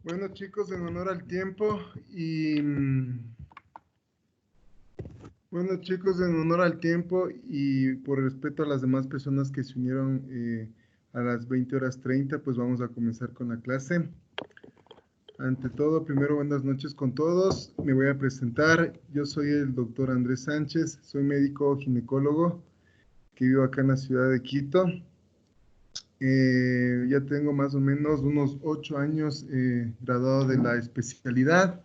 Bueno, chicos, en honor al tiempo y por respeto a las demás personas que se unieron a las 20:30, pues vamos a comenzar con la clase. Ante todo, primero, buenas noches con todos. Me voy a presentar. Yo soy el doctor Andrés Sánchez, soy médico ginecólogo que vivo acá en la ciudad de Quito. Ya tengo más o menos unos 8 años graduado de la especialidad.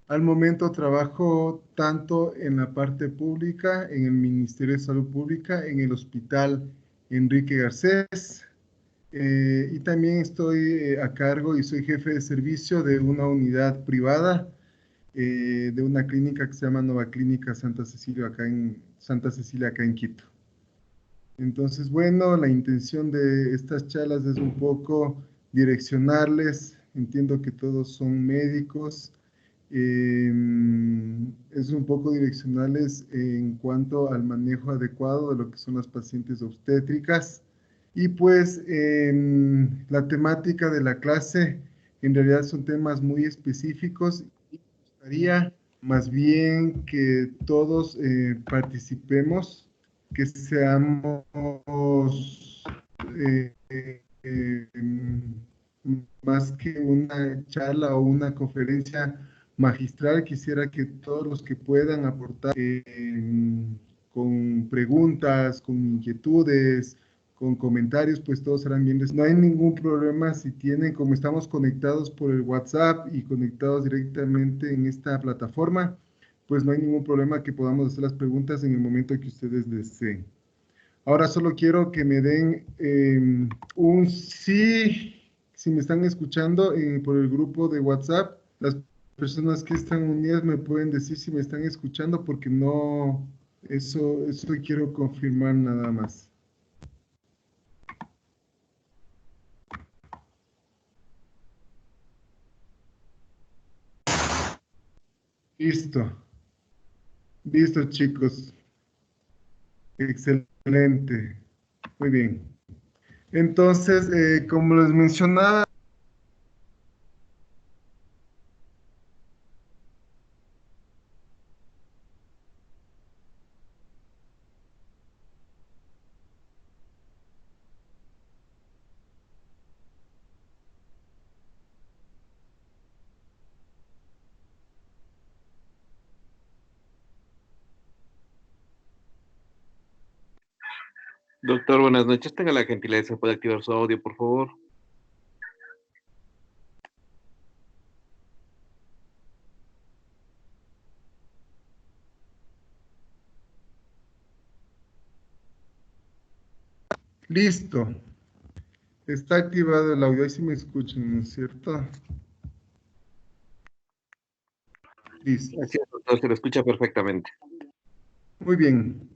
Al momento trabajo tanto en la parte pública, en el Ministerio de Salud Pública, en el Hospital Enrique Garcés, y también estoy a cargo y soy jefe de servicio de una unidad privada, de una clínica que se llama Nueva Clínica Santa Cecilia, acá en Quito. Entonces, bueno, la intención de estas charlas es un poco direccionarles. Entiendo que todos son médicos. Es un poco direccionarles en cuanto al manejo adecuado de lo que son las pacientes obstétricas. Y pues la temática de la clase en realidad son temas muy específicos. Y me gustaría más bien que todos participemos, que seamos eh, eh, más que una charla o una conferencia magistral. Quisiera que todos los que puedan aportar con preguntas, con inquietudes, con comentarios, pues todos serán bienvenidos. No hay ningún problema si tienen, como estamos conectados por el WhatsApp y conectados directamente en esta plataforma, pues no hay ningún problema que podamos hacer las preguntas en el momento que ustedes deseen. Ahora solo quiero que me den un sí, si me están escuchando por el grupo de WhatsApp. Las personas que están unidas me pueden decir si me están escuchando, porque no, eso quiero confirmar nada más. Listo, listo, chicos. Excelente. Muy bien. Entonces, como les mencionaba, Doctor, buenas noches. Tenga la gentileza, puede activar su audio, por favor. listo. Está activado el audio, ahí sí me escuchan, ¿no es cierto? Listo. Así es, doctor, se lo escucha perfectamente. Muy bien.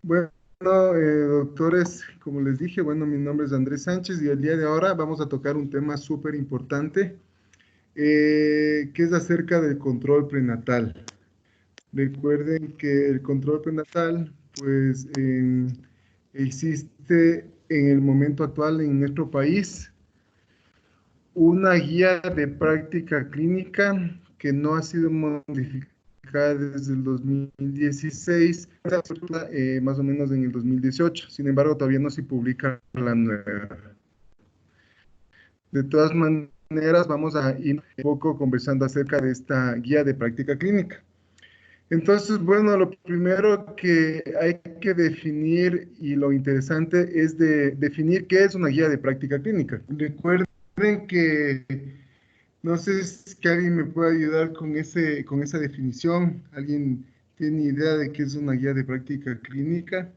Bueno, doctores, como les dije, bueno, mi nombre es Andrés Sánchez y el día de ahora vamos a tocar un tema súper importante, que es acerca del control prenatal. Recuerden que el control prenatal, pues, existe en el momento actual en nuestro país una guía de práctica clínica que no ha sido modificada desde el 2016, más o menos en el 2018. Sin embargo, todavía no se publica la nueva. De todas maneras, vamos a ir un poco conversando acerca de esta guía de práctica clínica. Entonces, bueno, lo primero que hay que definir, y lo interesante es de definir qué es una guía de práctica clínica. Recuerden que no sé si que alguien me puede ayudar con esa definición. ¿Alguien tiene idea de qué es una guía de práctica clínica?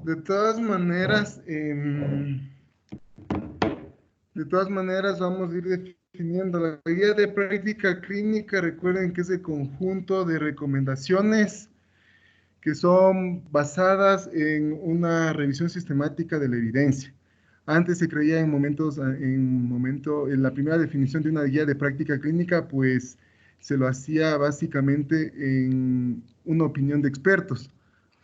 De todas maneras, vamos a ir definiendo la guía de práctica clínica. Recuerden que es el conjunto de recomendaciones que son basadas en una revisión sistemática de la evidencia. Antes se creía en la primera definición de una guía de práctica clínica, pues se lo hacía básicamente en una opinión de expertos.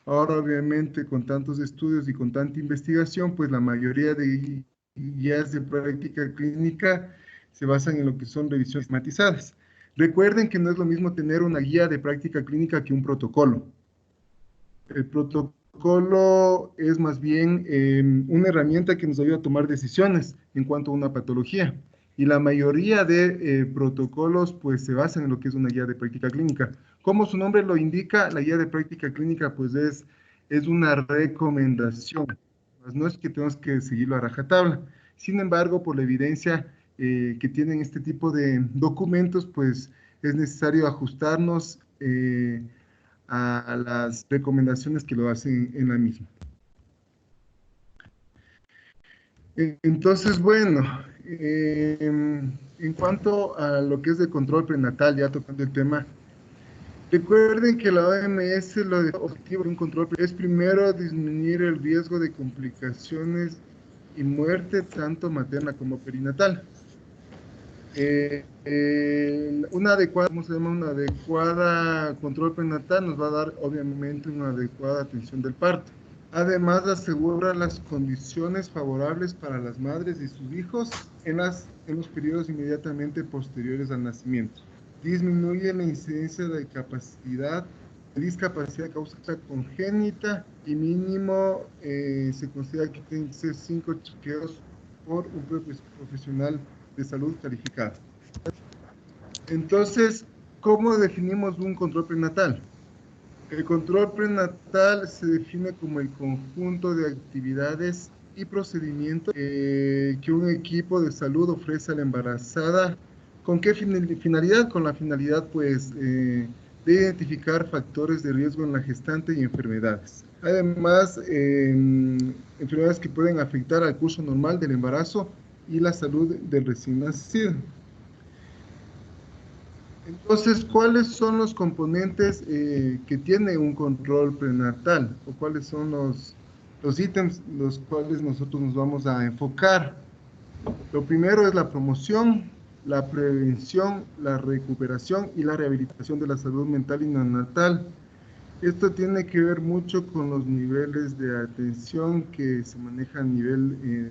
Ahora, obviamente, con tantos estudios y con tanta investigación, pues la mayoría de guías de práctica clínica se basan en lo que son revisiones sistematizadas. Recuerden que no es lo mismo tener una guía de práctica clínica que un protocolo. El protocolo es más bien una herramienta que nos ayuda a tomar decisiones en cuanto a una patología. Y la mayoría de protocolos pues se basan en lo que es una guía de práctica clínica. Como su nombre lo indica, la guía de práctica clínica pues es una recomendación. Pues, no es que tenemos que seguirlo a rajatabla. Sin embargo, por la evidencia que tienen este tipo de documentos, pues es necesario ajustarnos a las recomendaciones que lo hacen en la misma. Entonces, bueno, en cuanto a lo que es de control prenatal, ya tocando el tema, recuerden que la OMS lo de objetivo de un control es primero disminuir el riesgo de complicaciones y muerte tanto materna como perinatal. Una adecuada, ¿cómo se llama? Una adecuada control prenatal nos va a dar obviamente una adecuada atención del parto. Además, asegura las condiciones favorables para las madres y sus hijos en los periodos inmediatamente posteriores al nacimiento. Disminuye la incidencia de discapacidad causa congénita y mínimo se considera que tienen que ser 5 chequeos por un profesional de salud calificado. Entonces, ¿cómo definimos un control prenatal? El control prenatal se define como el conjunto de actividades y procedimientos que un equipo de salud ofrece a la embarazada. ¿Con qué finalidad? Con la finalidad, pues, de identificar factores de riesgo en la gestante y enfermedades. Además, enfermedades que pueden afectar al curso normal del embarazo y la salud del recién nacido. Entonces, ¿cuáles son los componentes que tiene un control prenatal? ¿O cuáles son los ítems los cuales nosotros nos vamos a enfocar? Lo primero es la promoción, la prevención, la recuperación y la rehabilitación de la salud mental y neonatal. Esto tiene que ver mucho con los niveles de atención que se maneja a nivel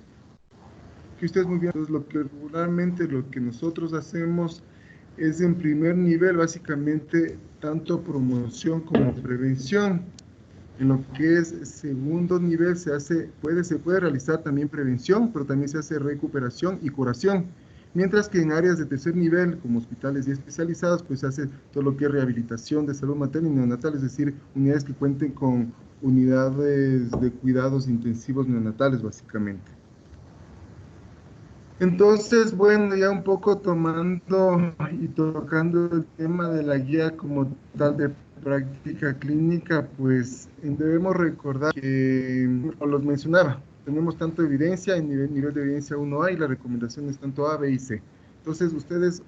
que ustedes muy bien. Entonces, lo que regularmente lo que nosotros hacemos es en primer nivel, básicamente, tanto promoción como prevención. En lo que es segundo nivel se puede realizar también prevención, pero también se hace recuperación y curación. Mientras que en áreas de tercer nivel, como hospitales y especializados, pues se hace todo lo que es rehabilitación de salud materna y neonatal, es decir, unidades que cuenten con unidades de cuidados intensivos neonatales, básicamente. Entonces, bueno, ya un poco tomando y tocando el tema de la guía como tal de práctica clínica, pues debemos recordar que, como los mencionaba, tenemos tanto evidencia, en nivel de evidencia 1A y las recomendaciones tanto A, B y C. Entonces, ustedes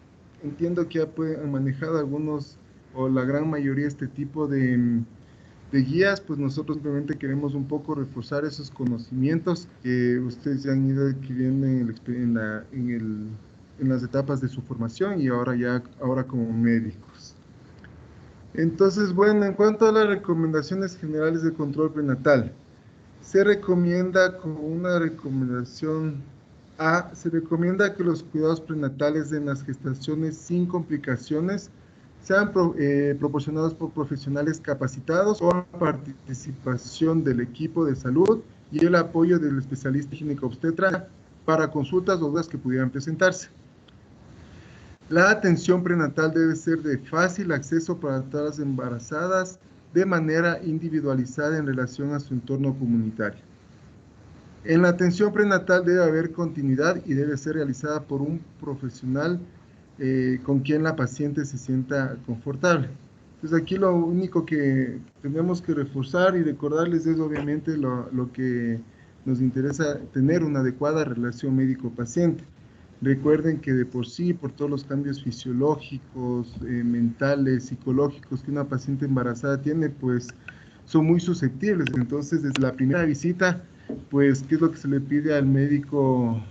entiendo que ya han manejado algunos o la gran mayoría este tipo de guías, pues nosotros simplemente queremos un poco reforzar esos conocimientos que ustedes ya han ido adquiriendo en las etapas de su formación y ahora como médicos. Entonces, bueno, en cuanto a las recomendaciones generales de control prenatal, se recomienda como una recomendación A, se recomienda que los cuidados prenatales en las gestaciones sin complicaciones sean proporcionados por profesionales capacitados con participación del equipo de salud y el apoyo del especialista ginecobstetra para consultas o dudas que pudieran presentarse. La atención prenatal debe ser de fácil acceso para todas las embarazadas de manera individualizada en relación a su entorno comunitario. En la atención prenatal debe haber continuidad y debe ser realizada por un profesional con quien la paciente se sienta confortable. Entonces aquí lo único que tenemos que reforzar y recordarles es obviamente lo que nos interesa, tener una adecuada relación médico-paciente. Recuerden que de por sí, por todos los cambios fisiológicos, mentales, psicológicos que una paciente embarazada tiene, pues son muy susceptibles. Entonces, desde la primera visita, pues, ¿qué es lo que se le pide al médico,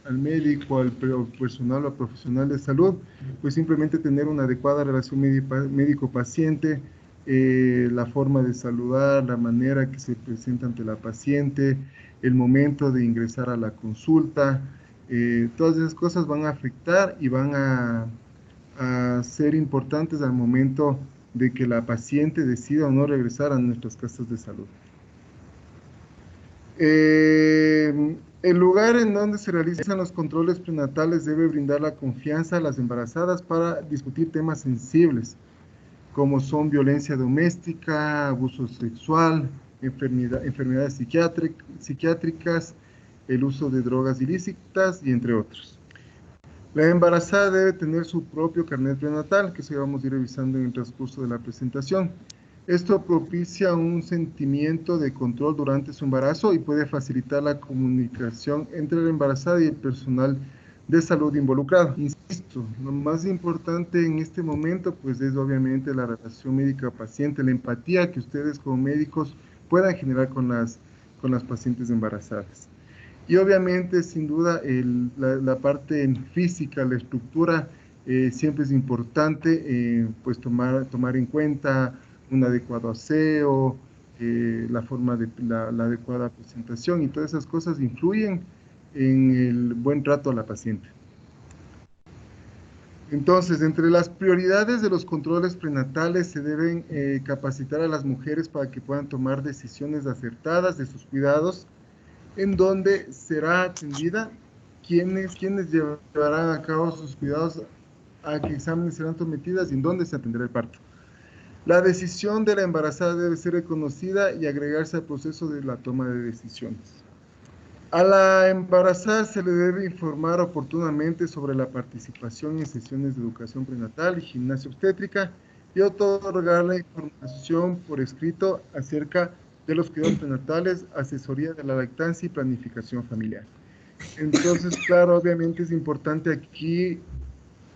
al personal o al profesional de salud? Pues simplemente tener una adecuada relación médico-paciente, la forma de saludar, la manera que se presenta ante la paciente, el momento de ingresar a la consulta, todas esas cosas van a afectar y van a ser importantes al momento de que la paciente decida o no regresar a nuestras casas de salud. El lugar en donde se realizan los controles prenatales debe brindar la confianza a las embarazadas para discutir temas sensibles, como son violencia doméstica, abuso sexual, enfermedades psiquiátricas, el uso de drogas ilícitas y entre otros. La embarazada debe tener su propio carnet prenatal, que se vamos a ir revisando en el transcurso de la presentación. Esto propicia un sentimiento de control durante su embarazo y puede facilitar la comunicación entre la embarazada y el personal de salud involucrado. Insisto, lo más importante en este momento pues es obviamente la relación médica-paciente, la empatía que ustedes como médicos puedan generar con las pacientes embarazadas. Y obviamente, sin duda, la parte física, la estructura, siempre es importante, pues tomar en cuenta un adecuado aseo, la adecuada presentación y todas esas cosas influyen en el buen trato a la paciente. Entonces, entre las prioridades de los controles prenatales se deben capacitar a las mujeres para que puedan tomar decisiones acertadas de sus cuidados, en donde será atendida, quiénes llevarán a cabo sus cuidados, a qué exámenes serán sometidas y en dónde se atenderá el parto. La decisión de la embarazada debe ser reconocida y agregarse al proceso de la toma de decisiones. A la embarazada se le debe informar oportunamente sobre la participación en sesiones de educación prenatal y gimnasia obstétrica y otorgarle información por escrito acerca de los cuidados prenatales, asesoría de la lactancia y planificación familiar. Entonces, claro, obviamente es importante aquí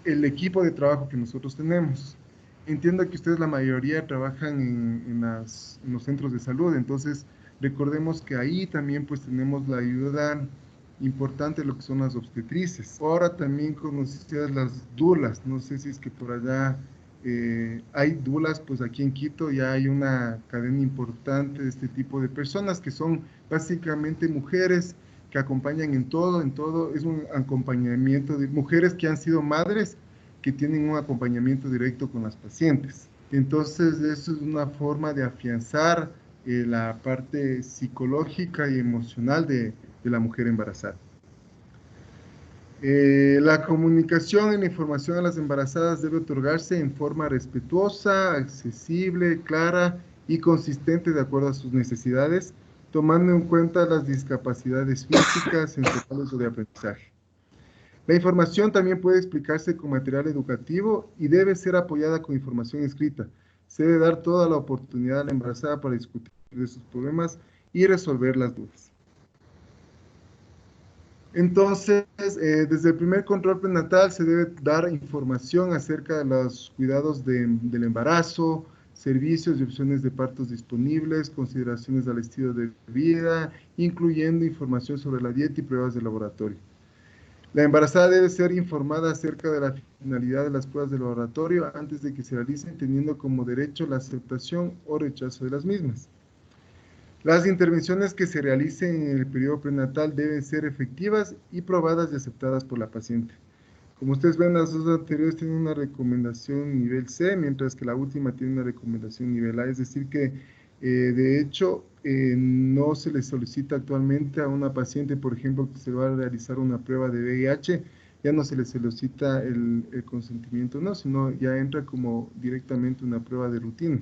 el equipo de trabajo que nosotros tenemos. Entiendo que ustedes la mayoría trabajan en los centros de salud, entonces recordemos que ahí también pues tenemos la ayuda importante de lo que son las obstetrices. Ahora también conocidas las dulas, no sé si es que por allá hay dulas, pues aquí en Quito ya hay una cadena importante de este tipo de personas que son básicamente mujeres que acompañan en todo, es un acompañamiento de mujeres que han sido madres, que tienen un acompañamiento directo con las pacientes. Entonces, eso es una forma de afianzar la parte psicológica y emocional de la mujer embarazada. La comunicación y la información a las embarazadas debe otorgarse en forma respetuosa, accesible, clara y consistente de acuerdo a sus necesidades, tomando en cuenta las discapacidades físicas, sensoriales o de aprendizaje. La información también puede explicarse con material educativo y debe ser apoyada con información escrita. Se debe dar toda la oportunidad a la embarazada para discutir de sus problemas y resolver las dudas. Entonces, desde el primer control prenatal se debe dar información acerca de los cuidados del embarazo, servicios y opciones de partos disponibles, consideraciones al estilo de vida, incluyendo información sobre la dieta y pruebas de laboratorio. La embarazada debe ser informada acerca de la finalidad de las pruebas de laboratorio antes de que se realicen, teniendo como derecho la aceptación o rechazo de las mismas. Las intervenciones que se realicen en el periodo prenatal deben ser efectivas y probadas y aceptadas por la paciente. Como ustedes ven, las dos anteriores tienen una recomendación nivel C, mientras que la última tiene una recomendación nivel A, es decir que de hecho no se le solicita actualmente a una paciente, por ejemplo, que se va a realizar una prueba de VIH, ya no se le solicita el consentimiento, no, sino ya entra como directamente una prueba de rutina.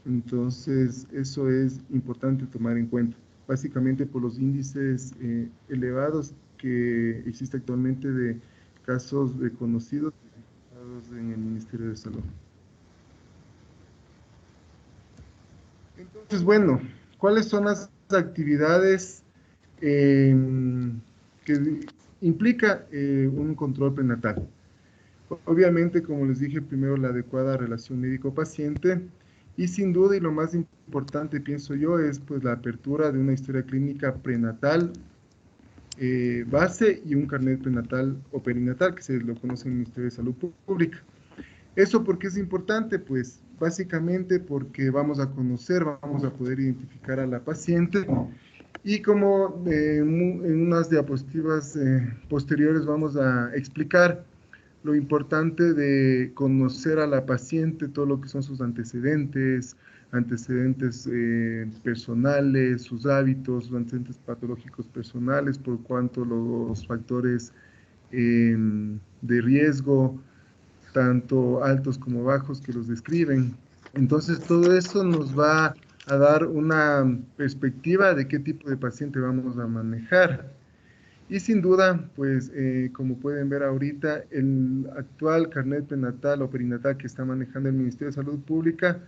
Entonces, eso es importante tomar en cuenta, básicamente por los índices elevados que existe actualmente de casos reconocidos en el Ministerio de Salud. Entonces, bueno, ¿cuáles son las actividades que implica un control prenatal? Obviamente, como les dije, primero la adecuada relación médico-paciente Y sin duda, y lo más importante, pienso yo, es pues la apertura de una historia clínica prenatal base y un carnet prenatal o perinatal, que se lo conoce en el Ministerio de Salud Pública. ¿Eso por qué es importante? Pues básicamente porque vamos a conocer, vamos a poder identificar a la paciente y como en unas diapositivas posteriores vamos a explicar lo importante de conocer a la paciente, todo lo que son sus antecedentes, antecedentes personales, sus hábitos, sus antecedentes patológicos personales, por cuanto los factores de riesgo, tanto altos como bajos, que los describen. Entonces, todo eso nos va a dar una perspectiva de qué tipo de paciente vamos a manejar. Y sin duda, pues como pueden ver ahorita, el actual carnet prenatal o perinatal que está manejando el Ministerio de Salud Pública,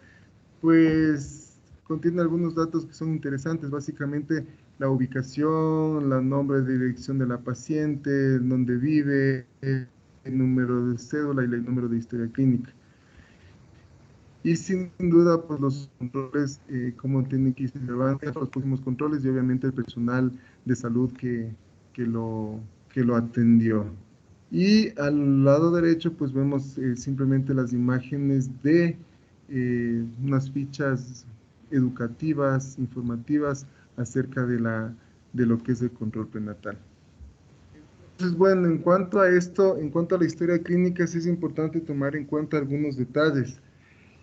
pues contiene algunos datos que son interesantes, básicamente la ubicación, el nombre de dirección de la paciente, dónde vive, el número de cédula y el número de historia clínica. Y sin duda, pues los controles, cómo tienen que irse llevando, los próximos controles y obviamente el personal de salud que lo, que lo atendió. Y al lado derecho, pues vemos simplemente las imágenes de unas fichas educativas, informativas acerca de lo que es el control prenatal. Entonces, bueno, en cuanto a esto, en cuanto a la historia clínica, sí es importante tomar en cuenta algunos detalles.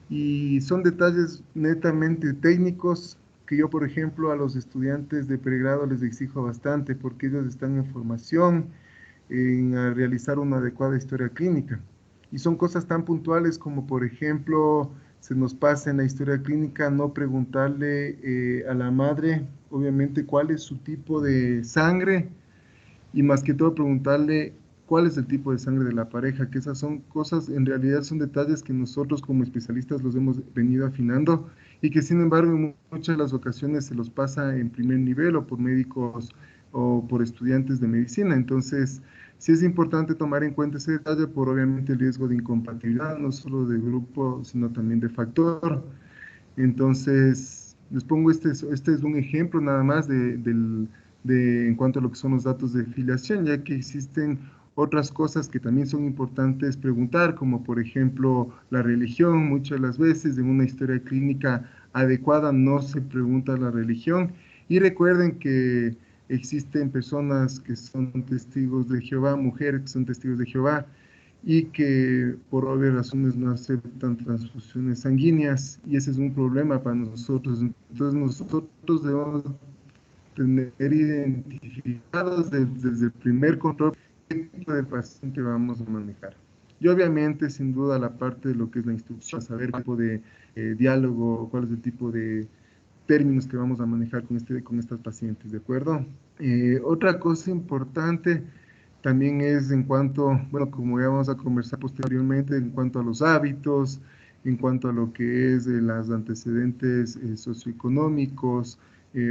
Y son detalles netamente técnicos que yo, por ejemplo, a los estudiantes de pregrado les exijo bastante porque ellos están en formación en realizar una adecuada historia clínica. Y son cosas tan puntuales como, por ejemplo, se nos pasa en la historia clínica no preguntarle a la madre, obviamente, cuál es su tipo de sangre y más que todo preguntarle cuál es el tipo de sangre de la pareja, que esas son cosas, en realidad son detalles que nosotros como especialistas los hemos venido afinando y que sin embargo en muchas de las ocasiones se los pasa en primer nivel o por médicos o por estudiantes de medicina. Entonces, sí es importante tomar en cuenta ese detalle por obviamente el riesgo de incompatibilidad, no solo de grupo, sino también de factor. Entonces, les pongo este es un ejemplo nada más en cuanto a lo que son los datos de filiación, ya que existen otras cosas que también son importantes preguntar, como por ejemplo la religión. Muchas de las veces en una historia clínica adecuada no se pregunta la religión. Y recuerden que existen personas que son testigos de Jehová, mujeres que son testigos de Jehová, y que por obvias razones no aceptan transfusiones sanguíneas, y ese es un problema para nosotros. Entonces nosotros debemos tener identificados desde el primer control qué tipo de paciente vamos a manejar. Y obviamente, sin duda, la parte de lo que es la instrucción, saber qué tipo de diálogo, cuál es el tipo de términos que vamos a manejar con estas pacientes, ¿de acuerdo? Otra cosa importante también es en cuanto, bueno, como ya vamos a conversar posteriormente, en cuanto a los hábitos, en cuanto a lo que es los antecedentes socioeconómicos,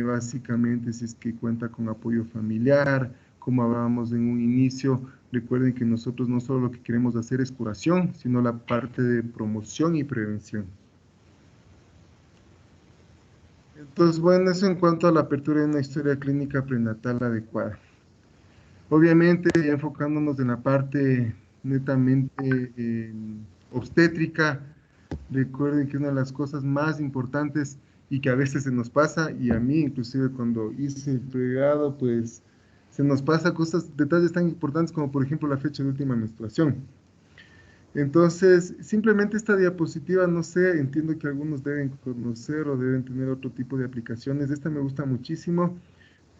básicamente si es que cuenta con apoyo familiar, como hablábamos en un inicio, recuerden que nosotros no solo lo que queremos hacer es curación, sino la parte de promoción y prevención. Entonces, bueno, eso en cuanto a la apertura de una historia clínica prenatal adecuada. Obviamente, ya enfocándonos en la parte netamente obstétrica, recuerden que una de las cosas más importantes y que a veces se nos pasa, y a mí inclusive cuando hice el pregrado, pues se nos pasa cosas, detalles tan importantes como por ejemplo la fecha de última menstruación. Entonces, simplemente esta diapositiva, no sé, entiendo que algunos deben conocer o deben tener otro tipo de aplicaciones. Esta me gusta muchísimo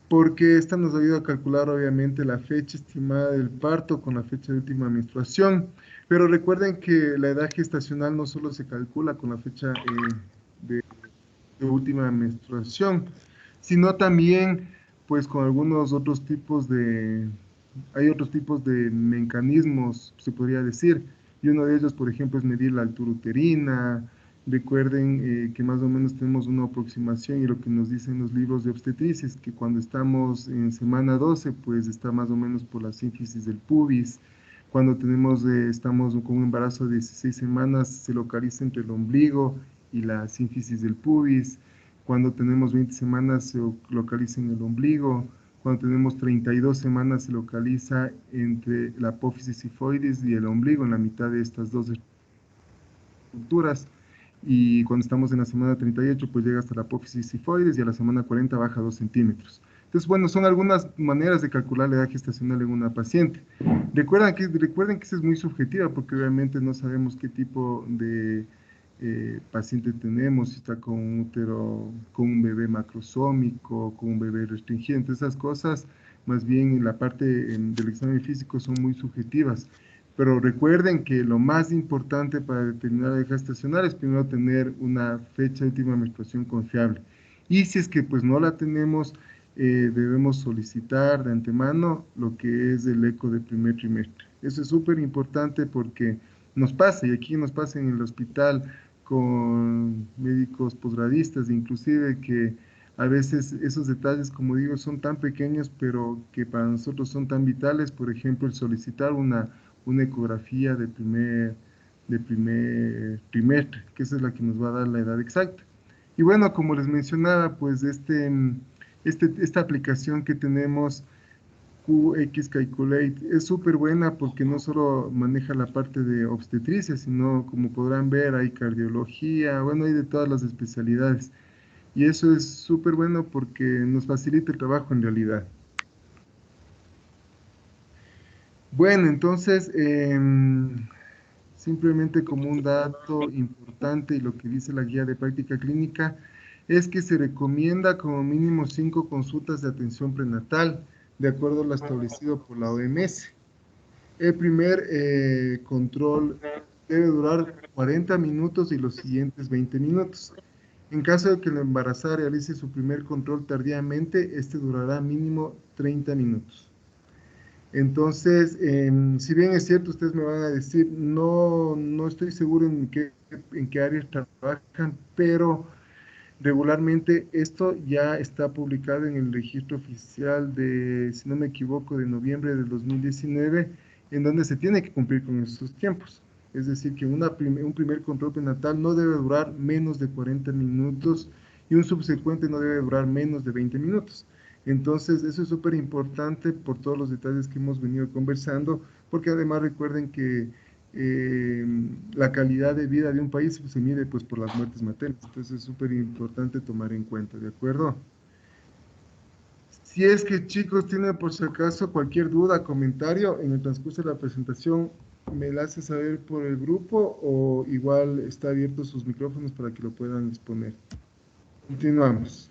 porque esta nos ayuda a calcular obviamente la fecha estimada del parto con la fecha de última menstruación. Pero recuerden que la edad gestacional no solo se calcula con la fecha de última menstruación, sino también pues con algunos otros tipos hay otros tipos de mecanismos, se podría decir, y uno de ellos, por ejemplo, es medir la altura uterina. Recuerden que más o menos tenemos una aproximación y lo que nos dicen los libros de obstetricia es que cuando estamos en semana 12, pues está más o menos por la sínfisis del pubis. Cuando estamos con un embarazo de 16 semanas, se localiza entre el ombligo y la sínfisis del pubis. Cuando tenemos 20 semanas se localiza en el ombligo. Cuando tenemos 32 semanas se localiza entre la apófisis sifoides y el ombligo, en la mitad de estas dos estructuras. Y cuando estamos en la semana 38, pues llega hasta la apófisis sifoides y a la semana 40 baja 2 centímetros. Entonces, bueno, son algunas maneras de calcular la edad gestacional en una paciente. Recuerden que eso es muy subjetiva porque obviamente no sabemos qué tipo de paciente tenemos, si está con un útero, con un bebé macrosómico, con un bebé restringido. Entonces, esas cosas, más bien en la parte del examen físico, son muy subjetivas. Pero recuerden que lo más importante para determinar la edad gestacional es primero tener una fecha de última menstruación confiable. Y si es que pues no la tenemos, debemos solicitar de antemano lo que es el eco de primer trimestre. Eso es súper importante porque nos pasa, y aquí nos pasa en el hospital con médicos posgradistas, inclusive que a veces esos detalles, como digo, son tan pequeños, pero que para nosotros son tan vitales. Por ejemplo, el solicitar una ecografía de primer trimestre, que esa es la que nos va a dar la edad exacta. Y bueno, como les mencionaba, pues esta aplicación que tenemos, QX Calculate, es súper buena porque no solo maneja la parte de obstetricia, sino como podrán ver, hay cardiología, bueno, hay de todas las especialidades. Y eso es súper bueno porque nos facilita el trabajo en realidad. Bueno, entonces, simplemente como un dato importante y lo que dice la guía de práctica clínica es que se recomienda como mínimo 5 consultas de atención prenatal, de acuerdo a lo establecido por la OMS. El primer control debe durar 40 minutos y los siguientes 20 minutos. En caso de que la embarazada realice su primer control tardíamente, este durará mínimo 30 minutos. Entonces, si bien es cierto, ustedes me van a decir, no estoy seguro en qué áreas trabajan, pero regularmente esto ya está publicado en el registro oficial de, si no me equivoco, de noviembre del 2019, en donde se tiene que cumplir con esos tiempos. Es decir, que un primer control prenatal no debe durar menos de 40 minutos y un subsecuente no debe durar menos de 20 minutos. Entonces, eso es súper importante por todos los detalles que hemos venido conversando, porque además recuerden que la calidad de vida de un país pues, se mide pues, por las muertes maternas. Entonces, es súper importante tomar en cuenta, ¿de acuerdo? Si es que chicos tienen por si acaso cualquier duda, comentario en el transcurso de la presentación, me la hace saber por el grupo o igual está abierto sus micrófonos para que lo puedan exponer. Continuamos.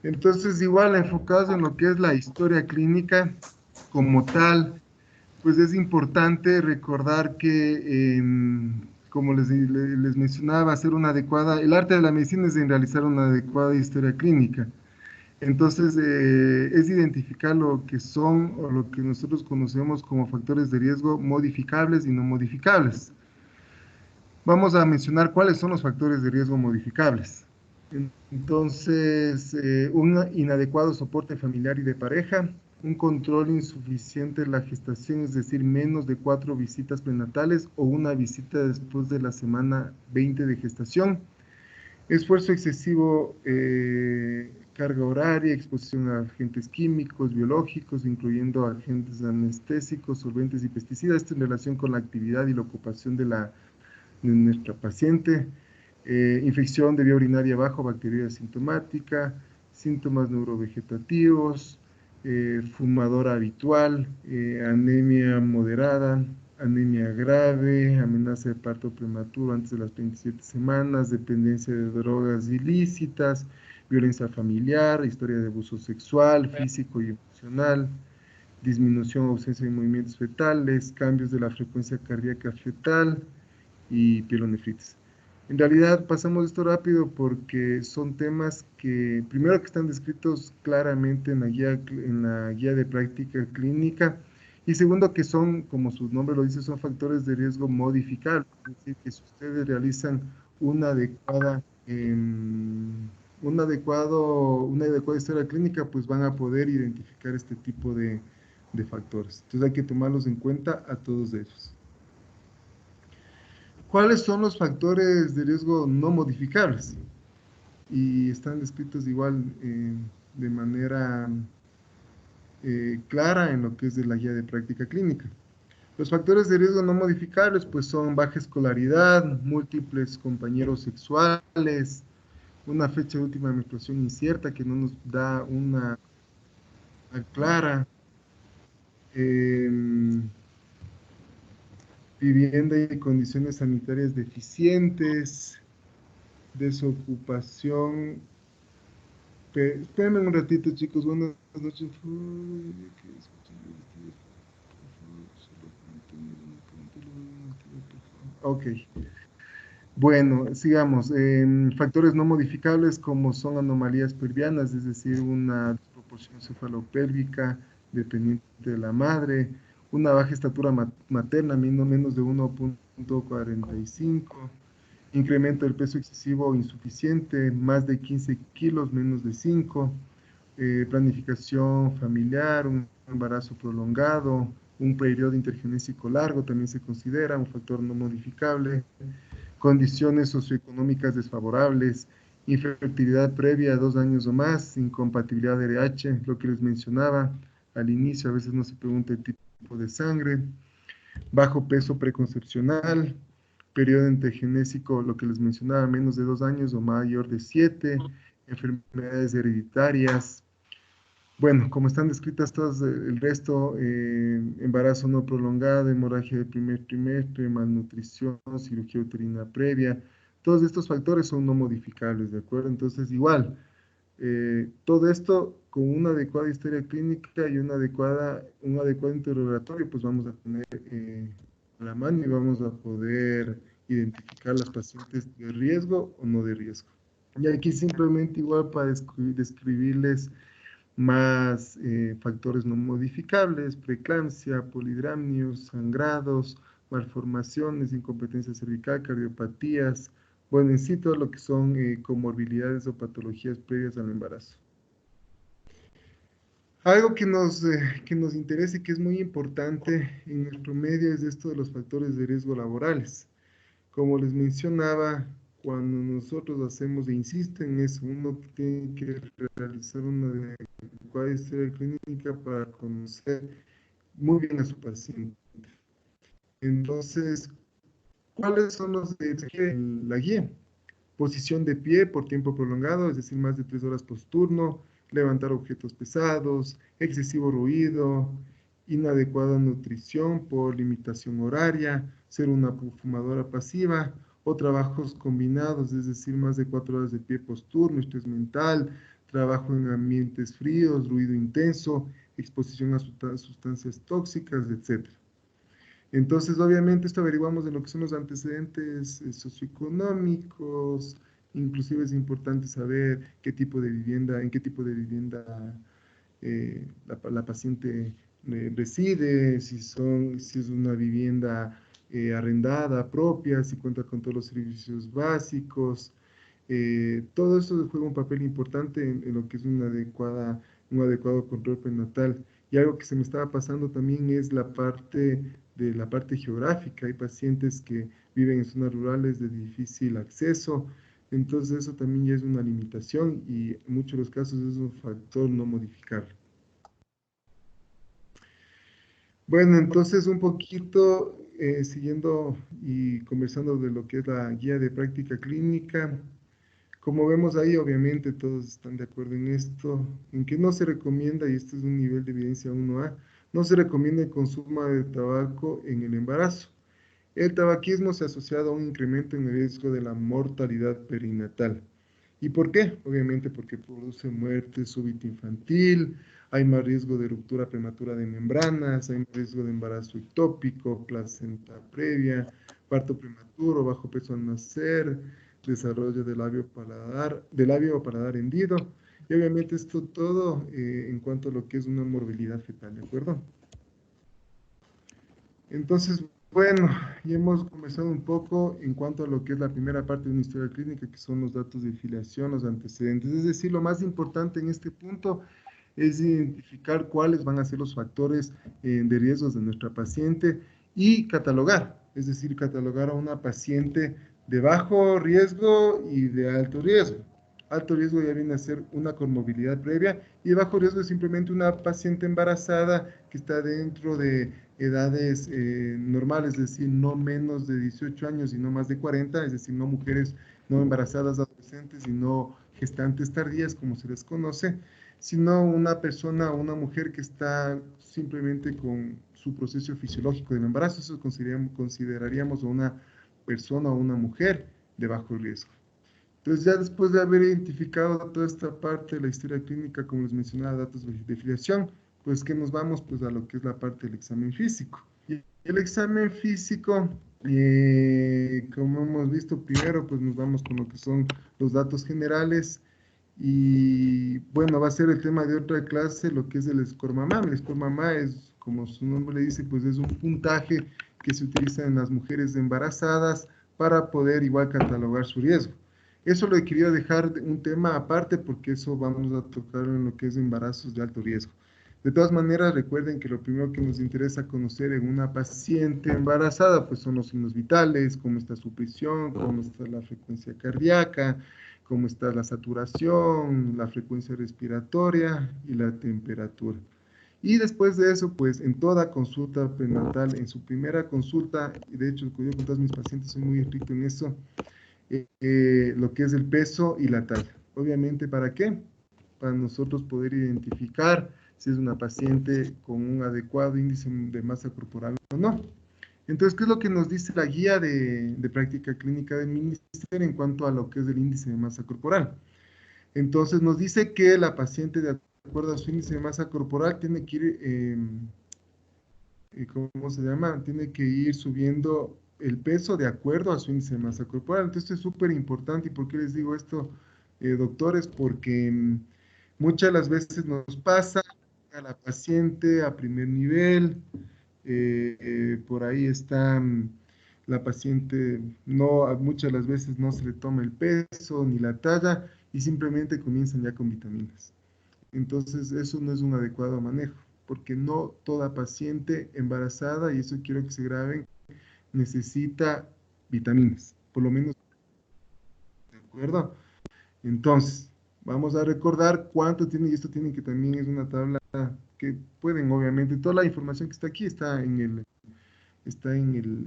Entonces, igual enfocados en lo que es la historia clínica como tal, pues es importante recordar que, como les mencionaba, hacer una adecuada, el arte de la medicina es en realizar una adecuada historia clínica. Entonces, es identificar lo que son o lo que nosotros conocemos como factores de riesgo modificables y no modificables. Vamos a mencionar cuáles son los factores de riesgo modificables. Entonces, un inadecuado soporte familiar y de pareja, un control insuficiente de la gestación, es decir, menos de 4 visitas prenatales o una visita después de la semana 20 de gestación, esfuerzo excesivo, carga horaria, exposición a agentes químicos, biológicos, incluyendo agentes anestésicos, solventes y pesticidas, esto en relación con la actividad y la ocupación de nuestra paciente, infección de vía urinaria bajo, bacteriana asintomática, síntomas neurovegetativos, fumadora habitual, anemia moderada, anemia grave, amenaza de parto prematuro antes de las 27 semanas, dependencia de drogas ilícitas, violencia familiar, historia de abuso sexual, físico y emocional, disminución o ausencia de movimientos fetales, cambios de la frecuencia cardíaca fetal y pielonefritis. En realidad pasamos esto rápido porque son temas que, primero que están descritos claramente en la guía de práctica clínica, y segundo que son, como su nombre lo dice, son factores de riesgo modificables, es decir, que si ustedes realizan una adecuada, una adecuada historia clínica, pues van a poder identificar este tipo de factores. Entonces hay que tomarlos en cuenta a todos ellos. ¿Cuáles son los factores de riesgo no modificables? Y están descritos igual de manera clara en lo que es de la guía de práctica clínica. Los factores de riesgo no modificables pues son baja escolaridad, múltiples compañeros sexuales, una fecha de última menstruación incierta que no nos da una clara, em, vivienda y condiciones sanitarias deficientes, desocupación. Espérenme un ratito, chicos. Buenas noches. Ok. Bueno, sigamos. Factores no modificables como son anomalías pelvianas, es decir, una desproporción cefalopélvica dependiente de la madre, una baja estatura materna, menos de 1,45, incremento del peso excesivo o insuficiente, más de 15 kilos, menos de 5, planificación familiar, un embarazo prolongado, un periodo intergenésico largo también se considera un factor no modificable, condiciones socioeconómicas desfavorables, infertilidad previa a 2 años o más, incompatibilidad de RH, lo que les mencionaba al inicio, a veces no se pregunta el tipo de sangre, bajo peso preconcepcional, periodo intergenésico, lo que les mencionaba, menos de 2 años o mayor de 7, enfermedades hereditarias. Bueno, como están descritas todas, el resto, embarazo no prolongado, hemorragia de primer trimestre, malnutrición, cirugía uterina previa, todos estos factores son no modificables, ¿de acuerdo? Entonces, igual, todo esto con una adecuada historia clínica y un adecuado interrogatorio, pues vamos a tener a la mano y vamos a poder identificar las pacientes de riesgo o no de riesgo. Y aquí simplemente igual para describirles más factores no modificables, preeclampsia, polidramnios, sangrados, malformaciones, incompetencia cervical, cardiopatías, bueno, en sí todo lo que son comorbilidades o patologías previas al embarazo. Algo que nos interesa y que es muy importante en nuestro medio es esto de los factores de riesgo laborales. Como les mencionaba, cuando nosotros hacemos e insisto en eso, uno tiene que realizar una adecuada historia clínica para conocer muy bien a su paciente. Entonces, ¿cuáles son los de la guía? Posición de pie por tiempo prolongado, es decir, más de 3 horas por turno, levantar objetos pesados, excesivo ruido, inadecuada nutrición por limitación horaria, ser una fumadora pasiva o trabajos combinados, es decir, más de 4 horas de pie por turno, estrés mental, trabajo en ambientes fríos, ruido intenso, exposición a sustancias tóxicas, etc. Entonces, obviamente, esto averiguamos de lo que son los antecedentes socioeconómicos, inclusive es importante saber qué tipo de vivienda, en qué tipo de vivienda la paciente reside, si es una vivienda arrendada propia, si cuenta con todos los servicios básicos. Todo eso juega un papel importante en lo que es un adecuado control prenatal. Y algo que se me estaba pasando también es la parte geográfica. Hay pacientes que viven en zonas rurales de difícil acceso, entonces eso también ya es una limitación y en muchos de los casos es un factor no modificable. Bueno, entonces un poquito siguiendo y conversando de lo que es la guía de práctica clínica. Como vemos ahí, obviamente todos están de acuerdo en esto, en que no se recomienda, y este es un nivel de evidencia 1A, no se recomienda el consumo de tabaco en el embarazo. El tabaquismo se ha asociado a un incremento en el riesgo de la mortalidad perinatal. ¿Y por qué? Obviamente porque produce muerte súbita infantil, hay más riesgo de ruptura prematura de membranas, hay más riesgo de embarazo ectópico, placenta previa, parto prematuro, bajo peso al nacer, desarrollo del labio o paladar hendido, y obviamente esto todo en cuanto a lo que es una morbilidad fetal, ¿de acuerdo? Entonces, bueno, ya hemos conversado un poco en cuanto a lo que es la primera parte de una historia clínica, que son los datos de filiación, los antecedentes. Es decir, lo más importante en este punto es identificar cuáles van a ser los factores de riesgos de nuestra paciente y catalogar, es decir, catalogar a una paciente de bajo riesgo y de alto riesgo. Alto riesgo ya viene a ser una comorbilidad previa y de bajo riesgo es simplemente una paciente embarazada que está dentro de edades normales, es decir, no menos de 18 años y no más de 40, es decir, no mujeres no embarazadas adolescentes y no gestantes tardías, como se les conoce, sino una persona o una mujer que está simplemente con su proceso fisiológico del embarazo. Eso consideraríamos a una persona o una mujer de bajo riesgo. Entonces, ya después de haber identificado toda esta parte de la historia clínica, como les mencionaba, datos de filiación, pues que nos vamos pues a lo que es la parte del examen físico. Y el examen físico, como hemos visto primero, pues nos vamos con lo que son los datos generales y bueno, va a ser el tema de otra clase, lo que es el score mamá. El score mamá es, como su nombre le dice, pues es un puntaje que se utiliza en las mujeres embarazadas para poder igual catalogar su riesgo. Eso lo he querido dejar un tema aparte porque eso vamos a tocar en lo que es embarazos de alto riesgo. De todas maneras, recuerden que lo primero que nos interesa conocer en una paciente embarazada, pues son los signos vitales, cómo está su presión, cómo está la frecuencia cardíaca, cómo está la saturación, la frecuencia respiratoria y la temperatura. Y después de eso, pues en toda consulta prenatal, en su primera consulta, y de hecho yo con todos mis pacientes soy muy estricto en eso, lo que es el peso y la talla. Obviamente, ¿para qué? Para nosotros poder identificar si es una paciente con un adecuado índice de masa corporal o no. Entonces, ¿qué es lo que nos dice la guía de práctica clínica del ministerio en cuanto a lo que es el índice de masa corporal? Entonces, nos dice que la paciente, de acuerdo a su índice de masa corporal, tiene que ir, ¿cómo se llama? Tiene que ir subiendo el peso de acuerdo a su índice de masa corporal. Entonces, esto es súper importante. ¿Y por qué les digo esto, doctores? Porque muchas de las veces nos pasa a la paciente a primer nivel, por ahí está la paciente, no, muchas de las veces no se le toma el peso ni la talla y simplemente comienzan ya con vitaminas. Entonces, eso no es un adecuado manejo, porque no toda paciente embarazada, y eso quiero que se graben, necesita vitaminas, por lo menos, ¿de acuerdo? Entonces, vamos a recordar cuánto tiene, y esto tiene que también es una tabla que pueden, obviamente, toda la información que está aquí está en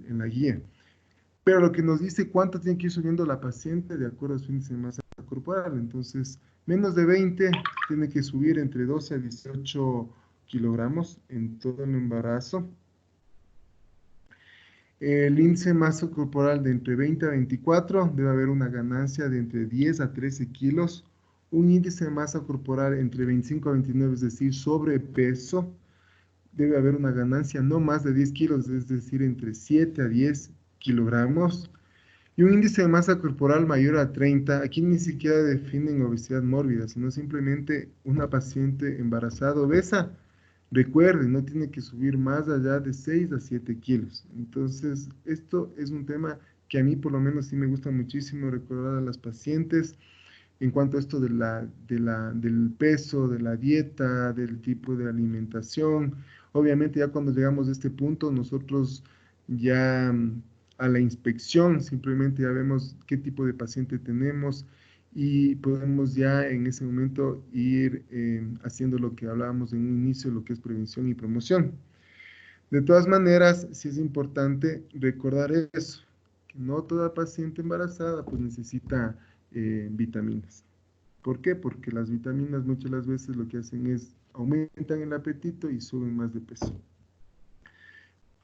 la guía. Pero lo que nos dice cuánto tiene que ir subiendo la paciente de acuerdo a su índice de masa corporal. Entonces, menos de 20 tiene que subir entre 12 a 18 kilogramos en todo el embarazo. El índice de masa corporal de entre 20 a 24 debe haber una ganancia de entre 10 a 13 kilos. Un índice de masa corporal entre 25 a 29, es decir, sobrepeso, debe haber una ganancia no más de 10 kilos, es decir, entre 7 a 10 kilogramos. Y un índice de masa corporal mayor a 30, aquí ni siquiera definen obesidad mórbida, sino simplemente una paciente embarazada obesa. Recuerden, no tiene que subir más allá de 6 a 7 kilos. Entonces, esto es un tema que a mí por lo menos sí me gusta muchísimo recordar a las pacientes en cuanto a esto del peso, de la dieta, del tipo de alimentación. Obviamente ya cuando llegamos a este punto, nosotros ya a la inspección simplemente ya vemos qué tipo de paciente tenemos y podemos ya en ese momento ir haciendo lo que hablábamos en un inicio, lo que es prevención y promoción. De todas maneras, sí es importante recordar eso, que no toda paciente embarazada pues necesita vitaminas. ¿Por qué? Porque las vitaminas muchas de las veces lo que hacen es aumentan el apetito y suben más de peso.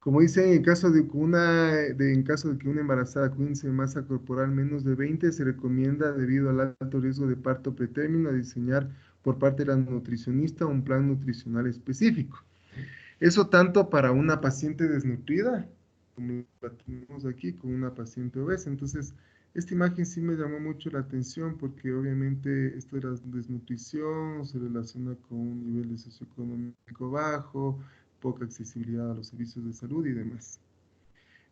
Como dicen, en caso de que una embarazada con índice de masa corporal menos de 20, se recomienda, debido al alto riesgo de parto pretérmino, diseñar por parte de la nutricionista un plan nutricional específico. Eso tanto para una paciente desnutrida, como la tenemos aquí, con una paciente obesa. Entonces, esta imagen sí me llamó mucho la atención porque obviamente esto de la desnutrición se relaciona con un nivel de socioeconómico bajo, poca accesibilidad a los servicios de salud y demás.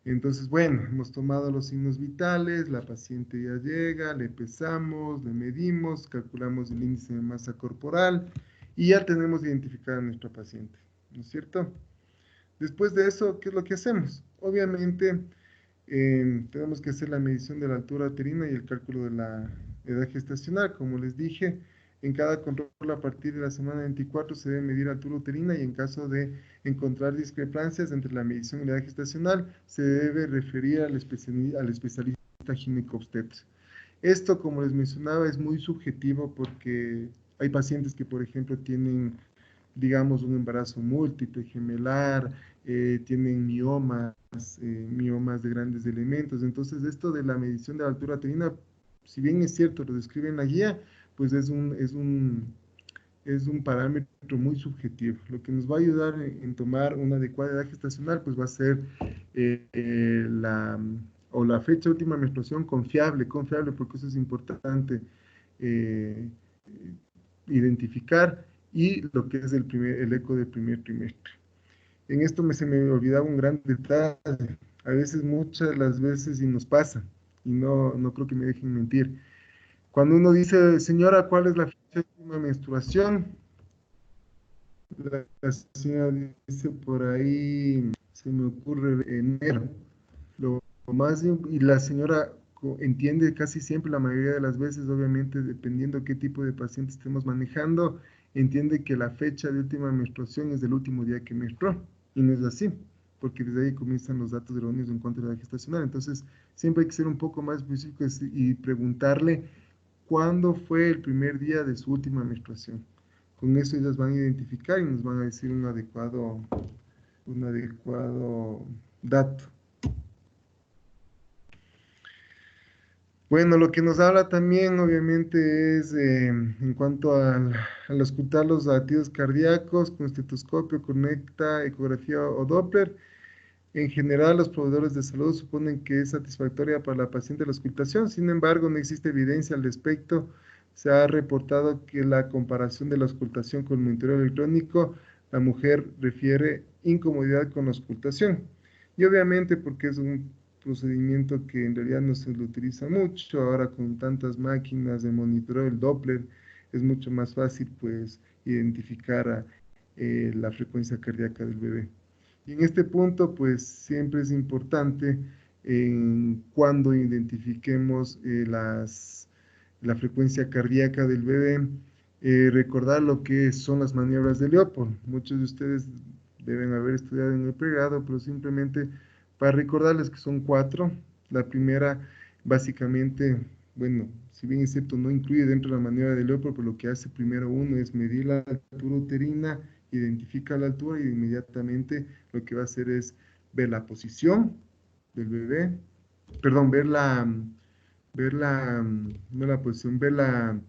Entonces, bueno, hemos tomado los signos vitales, la paciente ya llega, le pesamos, le medimos, calculamos el índice de masa corporal y ya tenemos identificada a nuestra paciente, ¿no es cierto? Después de eso, ¿qué es lo que hacemos? Obviamente, tenemos que hacer la medición de la altura uterina y el cálculo de la edad gestacional. Como les dije, en cada control a partir de la semana 24 se debe medir altura uterina y en caso de encontrar discrepancias entre la medición y la edad gestacional, se debe referir al especialista ginecobstetra. Esto, como les mencionaba, es muy subjetivo porque hay pacientes que, por ejemplo, tienen, digamos, un embarazo múltiple, gemelar, tienen miomas de grandes elementos. Entonces, esto de la medición de la altura uterina, si bien es cierto, lo describe en la guía, pues es un parámetro muy subjetivo. Lo que nos va a ayudar en tomar una adecuada edad gestacional, pues va a ser la fecha de última menstruación confiable, porque eso es importante eh, identificar, y lo que es el eco del primer trimestre. En esto se me olvidaba un gran detalle. A veces, muchas las veces, y nos pasa, y no creo que me dejen mentir. Cuando uno dice, señora, ¿cuál es la fecha de última menstruación? La señora dice por ahí, se me ocurre enero. Y la señora entiende casi siempre, la mayoría de las veces, obviamente, dependiendo qué tipo de paciente estemos manejando, entiende que la fecha de última menstruación es del último día que menstruó. Y no es así, porque desde ahí comienzan los datos erróneos en cuanto a la edad gestacional. Entonces, siempre hay que ser un poco más específicos y preguntarle cuándo fue el primer día de su última menstruación. Con eso ellas van a identificar y nos van a decir un adecuado dato. Bueno, lo que nos habla también, obviamente, es en cuanto al auscultar los latidos cardíacos con estetoscopio, conecta, ecografía o Doppler. En general, los proveedores de salud suponen que es satisfactoria para la paciente la auscultación. Sin embargo, no existe evidencia al respecto. Se ha reportado que la comparación de la auscultación con el monitoreo electrónico, la mujer refiere incomodidad con la auscultación. Y obviamente, porque es un procedimiento que en realidad no se lo utiliza mucho, ahora con tantas máquinas de monitoreo, el Doppler, es mucho más fácil, pues, identificar la frecuencia cardíaca del bebé. Y en este punto, pues siempre es importante cuando identifiquemos la frecuencia cardíaca del bebé, recordar lo que son las maniobras de Leopold. Muchos de ustedes deben haber estudiado en el pregrado, pero simplemente para recordarles que son 4. La primera, básicamente, bueno, si bien es cierto, no incluye dentro de la maniobra de Leopold, pero lo que hace primero uno es medir la altura uterina, identifica la altura y inmediatamente lo que va a hacer es ver la posición del bebé, perdón, no la posición, ver la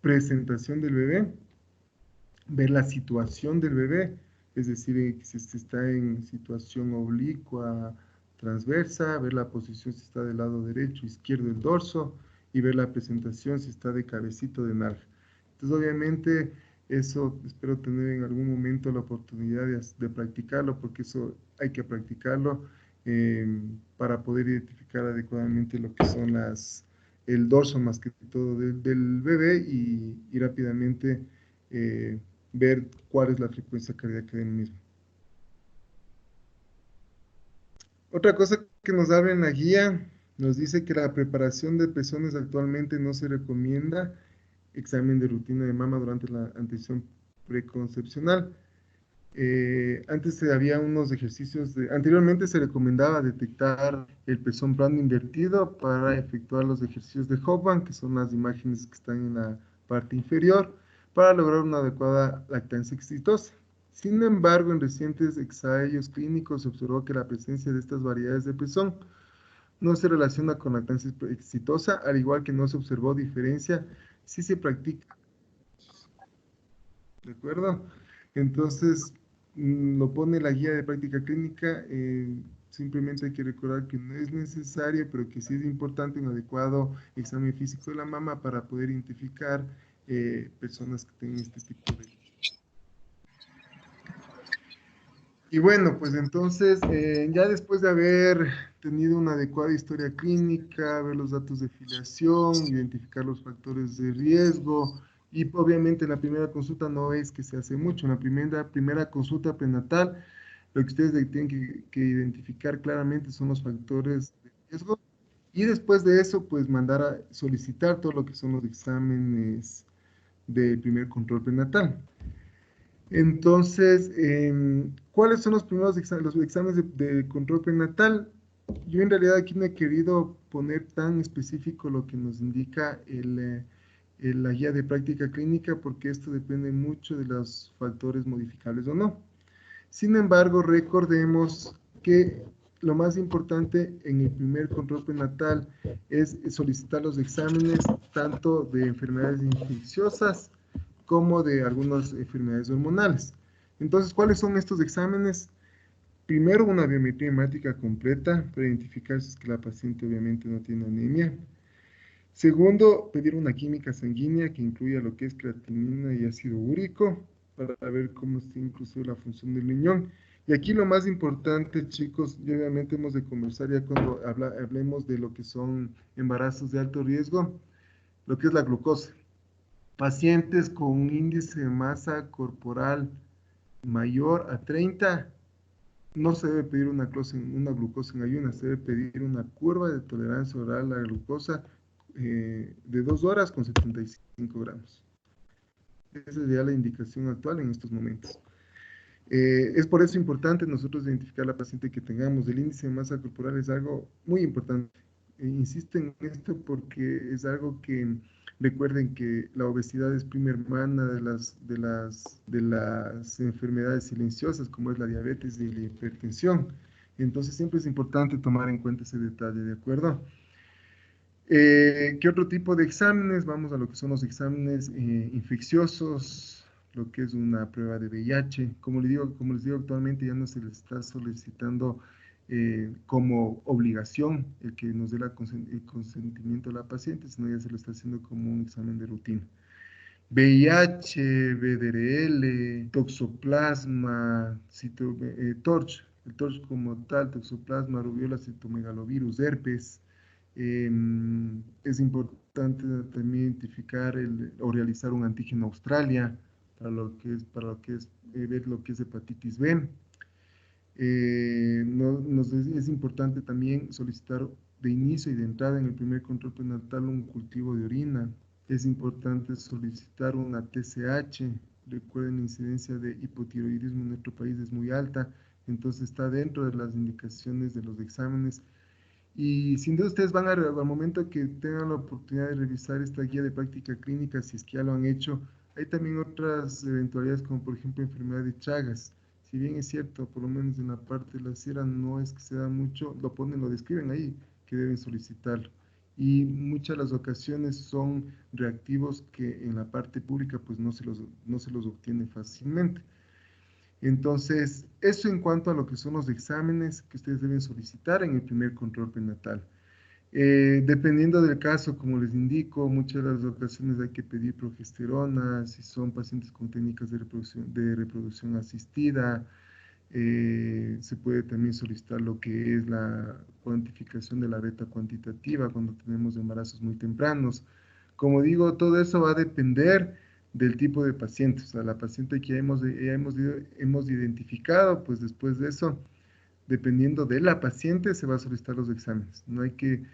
presentación del bebé, ver la situación del bebé, es decir, si está en situación oblicua, transversa, ver la posición si está del lado derecho, izquierdo del dorso, y ver la presentación si está de cabecito de nalga. Entonces, obviamente, eso espero tener en algún momento la oportunidad de practicarlo, porque eso hay que practicarlo para poder identificar adecuadamente lo que son el dorso más que todo del bebé y rápidamente ver cuál es la frecuencia cardíaca del mismo. Otra cosa que nos habla en la guía, nos dice que la preparación de pezones actualmente no se recomienda examen de rutina de mama durante la atención preconcepcional. Antes había unos ejercicios, anteriormente se recomendaba detectar el pezón plano invertido para efectuar los ejercicios de Hoffman, que son las imágenes que están en la parte inferior, para lograr una adecuada lactancia exitosa. Sin embargo, en recientes ensayos clínicos se observó que la presencia de estas variedades de pezón no se relaciona con lactancia exitosa, al igual que no se observó diferencia si se practica. ¿De acuerdo? Entonces, lo pone la guía de práctica clínica. Simplemente hay que recordar que no es necesario, pero que sí es importante un adecuado examen físico de la mama para poder identificar personas que tengan este tipo de... Y bueno, pues entonces, ya después de haber tenido una adecuada historia clínica, ver los datos de filiación, identificar los factores de riesgo, y obviamente en la primera consulta no es que se hace mucho, en la primera consulta prenatal Lo que ustedes tienen que identificar claramente son los factores de riesgo y después de eso, pues mandar a solicitar todo lo que son los exámenes del primer control prenatal. Entonces, ¿cuáles son los primeros los exámenes de control prenatal? Yo en realidad aquí no he querido poner tan específico lo que nos indica la guía de práctica clínica porque esto depende mucho de los factores modificables o no. Sin embargo, recordemos que lo más importante en el primer control prenatal es solicitar los exámenes tanto de enfermedades infecciosas como de algunas enfermedades hormonales. Entonces, ¿cuáles son estos exámenes? Primero, una biometría hemática completa para identificar si es que la paciente obviamente no tiene anemia. Segundo, pedir una química sanguínea que incluya lo que es creatinina y ácido úrico para ver cómo está incluso la función del riñón. Y aquí lo más importante, chicos, y obviamente hemos de conversar ya cuando hablemos de lo que son embarazos de alto riesgo, lo que es la glucosa. Pacientes con un índice de masa corporal mayor a 30, no se debe pedir una glucosa en ayunas, se debe pedir una curva de tolerancia oral a la glucosa de 2 horas con 75 gramos. Esa sería la indicación actual en estos momentos. Es por eso importante nosotros identificar a la paciente que tengamos. El índice de masa corporal es algo muy importante. Insisto en esto porque es algo que recuerden que la obesidad es prima hermana de las enfermedades silenciosas como es la diabetes y la hipertensión. Entonces siempre es importante tomar en cuenta ese detalle, ¿de acuerdo? ¿Qué otro tipo de exámenes? Vamos a lo que son los exámenes infecciosos, lo que es una prueba de VIH. Como les digo, actualmente ya no se les está solicitando como obligación el que nos dé el consentimiento a la paciente, sino ya se lo está haciendo como un examen de rutina. VIH, VDRL, toxoplasma, TORCH, el TORCH como tal, toxoplasma, rubiola, citomegalovirus, herpes. Es importante también identificar o realizar un antígeno Australia para lo que es ver lo que es hepatitis B. Es importante también solicitar de inicio y de entrada en el primer control prenatal un cultivo de orina. Es importante solicitar una TSH. Recuerden, la incidencia de hipotiroidismo en nuestro país es muy alta, entonces está dentro de las indicaciones de los exámenes. Y sin duda ustedes van al momento que tengan la oportunidad de revisar esta guía de práctica clínica, si es que ya lo han hecho, hay también otras eventualidades como por ejemplo enfermedad de Chagas. Si bien es cierto, por lo menos en la parte de la sierra no es que se da mucho, lo describen ahí, que deben solicitarlo. Y muchas de las ocasiones son reactivos que en la parte pública pues no se los obtiene fácilmente. Entonces, eso en cuanto a lo que son los exámenes que ustedes deben solicitar en el primer control prenatal. Dependiendo del caso, como les indico, muchas de las ocasiones hay que pedir progesterona, si son pacientes con técnicas de reproducción asistida, se puede también solicitar lo que es la cuantificación de la beta cuantitativa cuando tenemos embarazos muy tempranos. Como digo, todo eso va a depender del tipo de paciente, o sea, la paciente que hemos identificado, pues después de eso, dependiendo de la paciente, se va a solicitar los exámenes. No hay que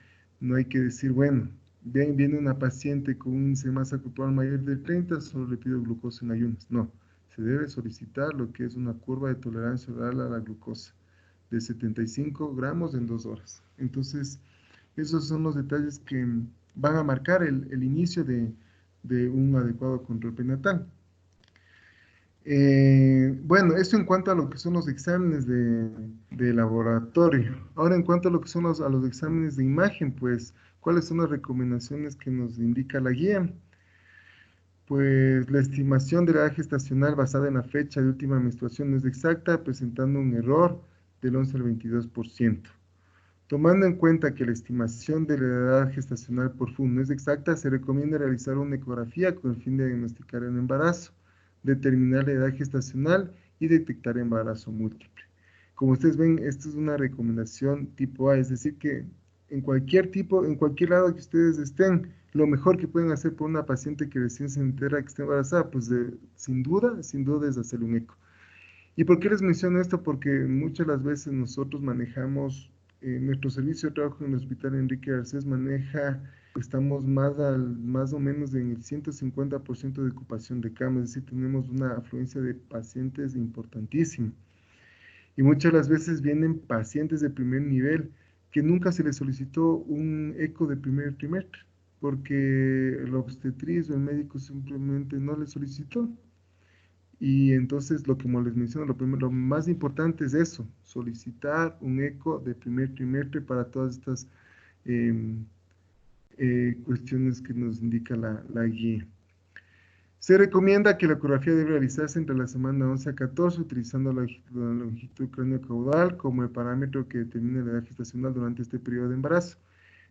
decir, bueno, viene una paciente con un índice de masa corporal mayor de 30, solo le pido glucosa en ayunas. No, se debe solicitar lo que es una curva de tolerancia oral a la glucosa de 75 gramos en 2 horas. Entonces, esos son los detalles que van a marcar el inicio de un adecuado control prenatal. Bueno, esto en cuanto a lo que son los exámenes de laboratorio. Ahora, en cuanto a lo que son a los exámenes de imagen, pues, ¿cuáles son las recomendaciones que nos indica la guía? Pues la estimación de la edad gestacional basada en la fecha de última menstruación no es exacta, presentando un error del 11 al 22%. Tomando en cuenta que la estimación de la edad gestacional por FUN no es exacta, se recomienda realizar una ecografía con el fin de diagnosticar el embarazo, determinar la edad gestacional y detectar embarazo múltiple. Como ustedes ven, esto es una recomendación tipo A, es decir que en cualquier lado que ustedes estén, lo mejor que pueden hacer por una paciente que recién se entera que está embarazada, pues sin duda es hacer un eco. ¿Y por qué les menciono esto? Porque muchas las veces nosotros manejamos, nuestro servicio de trabajo en el Hospital Enrique Garcés maneja, estamos más o menos en el 150% de ocupación de cama, es decir, tenemos una afluencia de pacientes importantísima. Y muchas las veces vienen pacientes de primer nivel que nunca se les solicitó un eco de primer trimestre, porque el obstetriz o el médico simplemente no les solicitó. Y entonces, lo que como les menciono, lo más importante es eso, solicitar un eco de primer trimestre para todas estas em, cuestiones que nos indica la guía. Se recomienda que la ecografía debe realizarse entre la semana 11 a 14, utilizando la longitud cráneo-caudal como el parámetro que determina la edad gestacional durante este periodo de embarazo.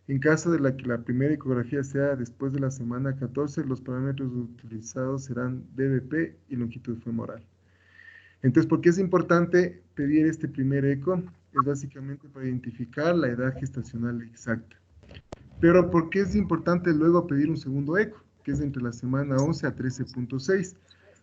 En caso de que la primera ecografía sea después de la semana 14, los parámetros utilizados serán DBP y longitud femoral. Entonces, ¿por qué es importante pedir este primer eco? Es básicamente para identificar la edad gestacional exacta. Pero ¿por qué es importante luego pedir un segundo eco? Que es entre la semana 11 a 13.6.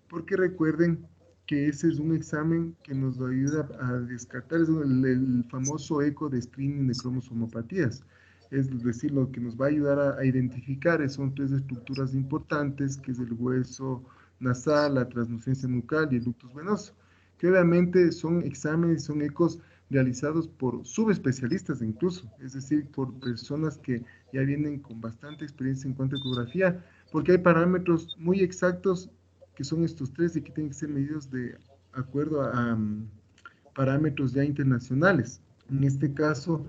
Porque recuerden que ese es un examen que nos ayuda a descartar, es el famoso eco de screening de cromosomopatías. Es decir, lo que nos va a ayudar a identificar son tres estructuras importantes, que es el hueso nasal, la translucencia nucal y el ductus venoso, que obviamente son exámenes, son ecos realizados por subespecialistas incluso, es decir, por personas que ya vienen con bastante experiencia en cuanto a ecografía, porque hay parámetros muy exactos que son estos tres y que tienen que ser medidos de acuerdo a parámetros ya internacionales. En este caso,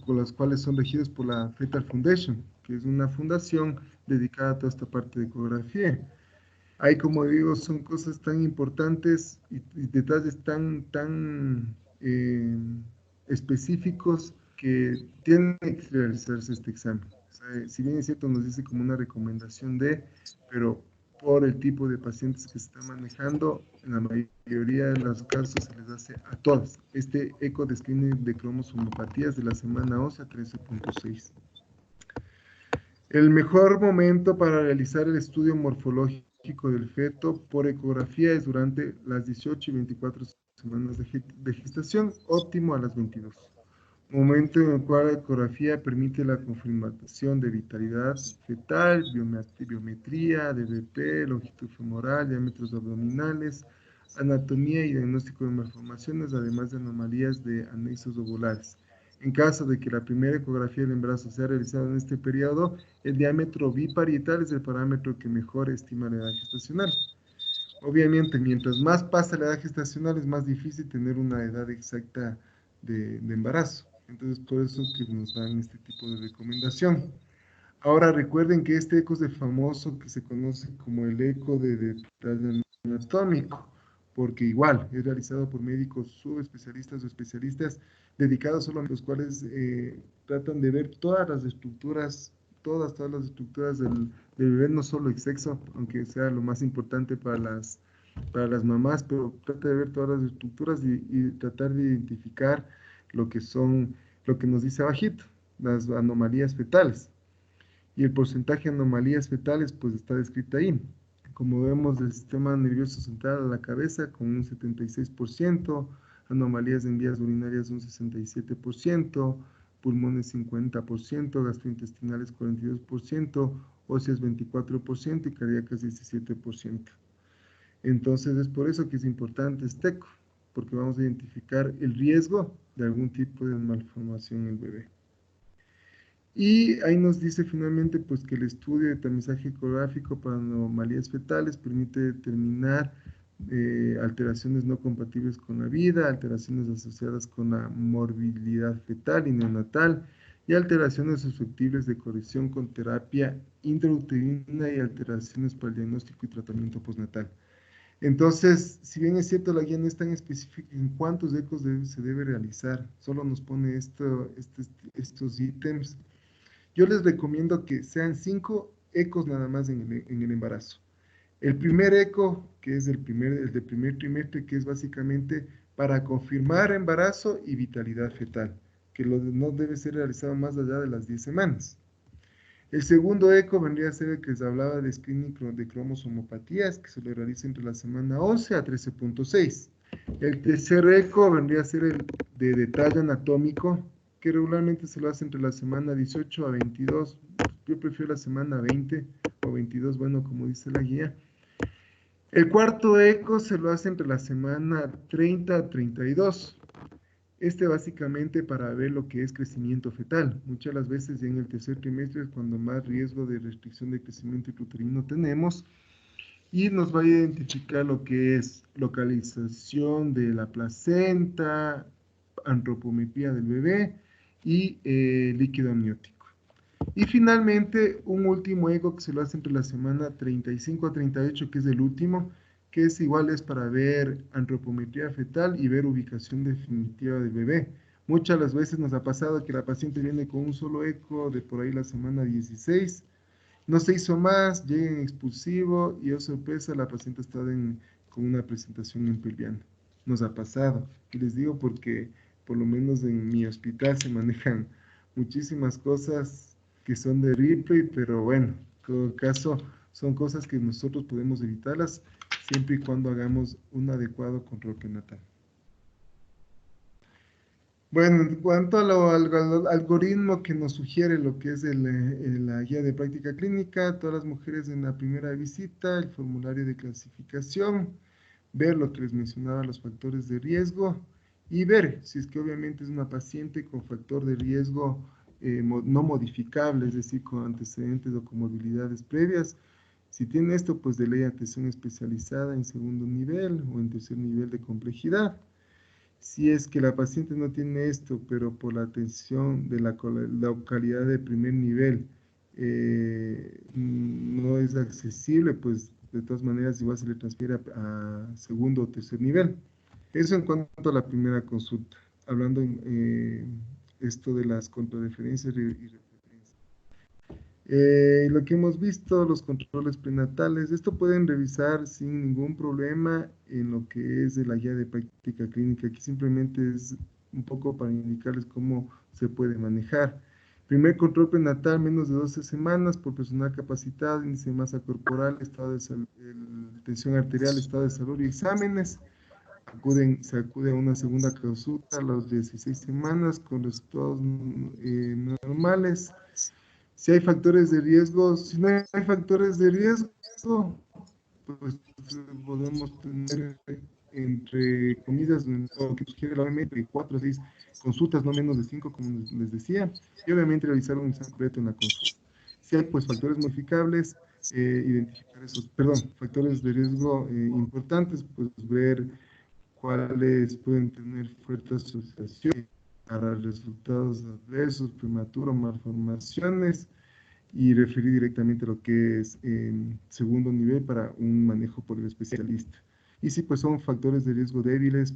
con los cuales son regidos por la Fetal Foundation, que es una fundación dedicada a toda esta parte de ecografía. Hay, como digo, son cosas tan importantes y detalles tan específicos que tienen que realizarse este examen. O sea, si bien es cierto, nos dice como una recomendación pero por el tipo de pacientes que se están manejando, en la mayoría de los casos se les hace a todas. Este eco de screening de cromosomopatías de la semana 11 a 13.6. El mejor momento para realizar el estudio morfológico del feto por ecografía es durante las 18 y 24 semanas de gestación, óptimo a las 22. Momento en el cual la ecografía permite la confirmación de vitalidad fetal, biometría, DBP, longitud femoral, diámetros abdominales, anatomía y diagnóstico de malformaciones, además de anomalías de anexos ovulares. En caso de que la primera ecografía del embarazo sea realizada en este periodo, el diámetro biparietal es el parámetro que mejor estima la edad gestacional. Obviamente, mientras más pasa la edad gestacional, es más difícil tener una edad exacta de embarazo. Entonces, por eso que nos dan este tipo de recomendación. Ahora, recuerden que este eco es el famoso que se conoce como el eco de detalle anatómico, porque igual es realizado por médicos subespecialistas o especialistas dedicados solo a los cuales tratan de ver todas las estructuras, todas las estructuras del bebé, no solo el sexo, aunque sea lo más importante para las mamás, pero trata de ver todas las estructuras y tratar de identificar lo que son, lo que nos dice abajito, las anomalías fetales. Y el porcentaje de anomalías fetales pues está descrito ahí. Como vemos, del sistema nervioso central a la cabeza con un 76%, anomalías en vías urinarias un 67%, pulmones 50%, gastrointestinales 42%, óseas 24% y cardíacas 17%. Entonces es por eso que es importante este eco, porque vamos a identificar el riesgo de algún tipo de malformación en el bebé. Y ahí nos dice finalmente pues que el estudio de tamizaje ecográfico para anomalías fetales permite determinar alteraciones no compatibles con la vida, alteraciones asociadas con la morbilidad fetal y neonatal y alteraciones susceptibles de corrección con terapia intrauterina y alteraciones para el diagnóstico y tratamiento postnatal. Entonces, si bien es cierto, la guía no es tan específica en cuántos ecos se debe realizar, solo nos pone estos ítems. Yo les recomiendo que sean 5 ecos nada más en el embarazo. El primer eco, que es el de primer trimestre, que es básicamente para confirmar embarazo y vitalidad fetal, que no debe ser realizado más allá de las 10 semanas. El segundo eco vendría a ser el que les hablaba de screening de cromosomopatías, que se lo realiza entre la semana 11 a 13.6. El tercer eco vendría a ser el de detalle anatómico, que regularmente se lo hace entre la semana 18 a 22. Yo prefiero la semana 20 o 22, bueno, como dice la guía. El cuarto eco se lo hace entre la semana 30 a 32. Este básicamente para ver lo que es crecimiento fetal. Muchas las veces ya en el tercer trimestre es cuando más riesgo de restricción de crecimiento intrauterino tenemos y nos va a identificar lo que es localización de la placenta, antropometría del bebé y líquido amniótico. Y finalmente, un último eco que se lo hace entre la semana 35 a 38, que es el último, que es igual es para ver antropometría fetal y ver ubicación definitiva del bebé. Muchas las veces nos ha pasado que la paciente viene con un solo eco de por ahí la semana 16, no se hizo más, llega en expulsivo y, oh sorpresa, la paciente está con una presentación en pelviana. Nos ha pasado. Y les digo porque por lo menos en mi hospital se manejan muchísimas cosas que son de Ripley, pero bueno, en todo caso son cosas que nosotros podemos evitarlas siempre y cuando hagamos un adecuado control prenatal. Bueno, en cuanto al algoritmo que nos sugiere lo que es la guía de práctica clínica, todas las mujeres en la primera visita, el formulario de clasificación, ver lo que les mencionaba, los factores de riesgo y ver si es que obviamente es una paciente con factor de riesgo no modificable, es decir, con antecedentes o comorbilidades previas. Si tiene esto, pues de ley atención especializada en segundo nivel o en tercer nivel de complejidad. Si es que la paciente no tiene esto, pero por la atención de la localidad de primer nivel no es accesible, pues de todas maneras igual se le transfiere a segundo o tercer nivel. Eso en cuanto a la primera consulta, hablando esto de las contrarreferencias y referencias. Lo que hemos visto, los controles prenatales, esto pueden revisar sin ningún problema en lo que es de la guía de práctica clínica. Aquí simplemente es un poco para indicarles cómo se puede manejar. Primer control prenatal, menos de 12 semanas por personal capacitado, índice de masa corporal, estado de salud, tensión arterial, estado de salud y exámenes. Se acude a una segunda consulta a las 16 semanas con resultados normales. Si hay factores de riesgo, si no hay factores de riesgo, pues podemos tener entre comillas, o que sugiere la OMS, de 4 a 6 consultas, no menos de 5, como les decía, y obviamente realizar un examen completo en la consulta. Si hay pues factores modificables, identificar esos, perdón, factores de riesgo importantes, pues ver cuáles pueden tener fuerte asociación para resultados adversos, prematuros, malformaciones, y referir directamente a lo que es segundo nivel para un manejo por el especialista. Y si pues son factores de riesgo débiles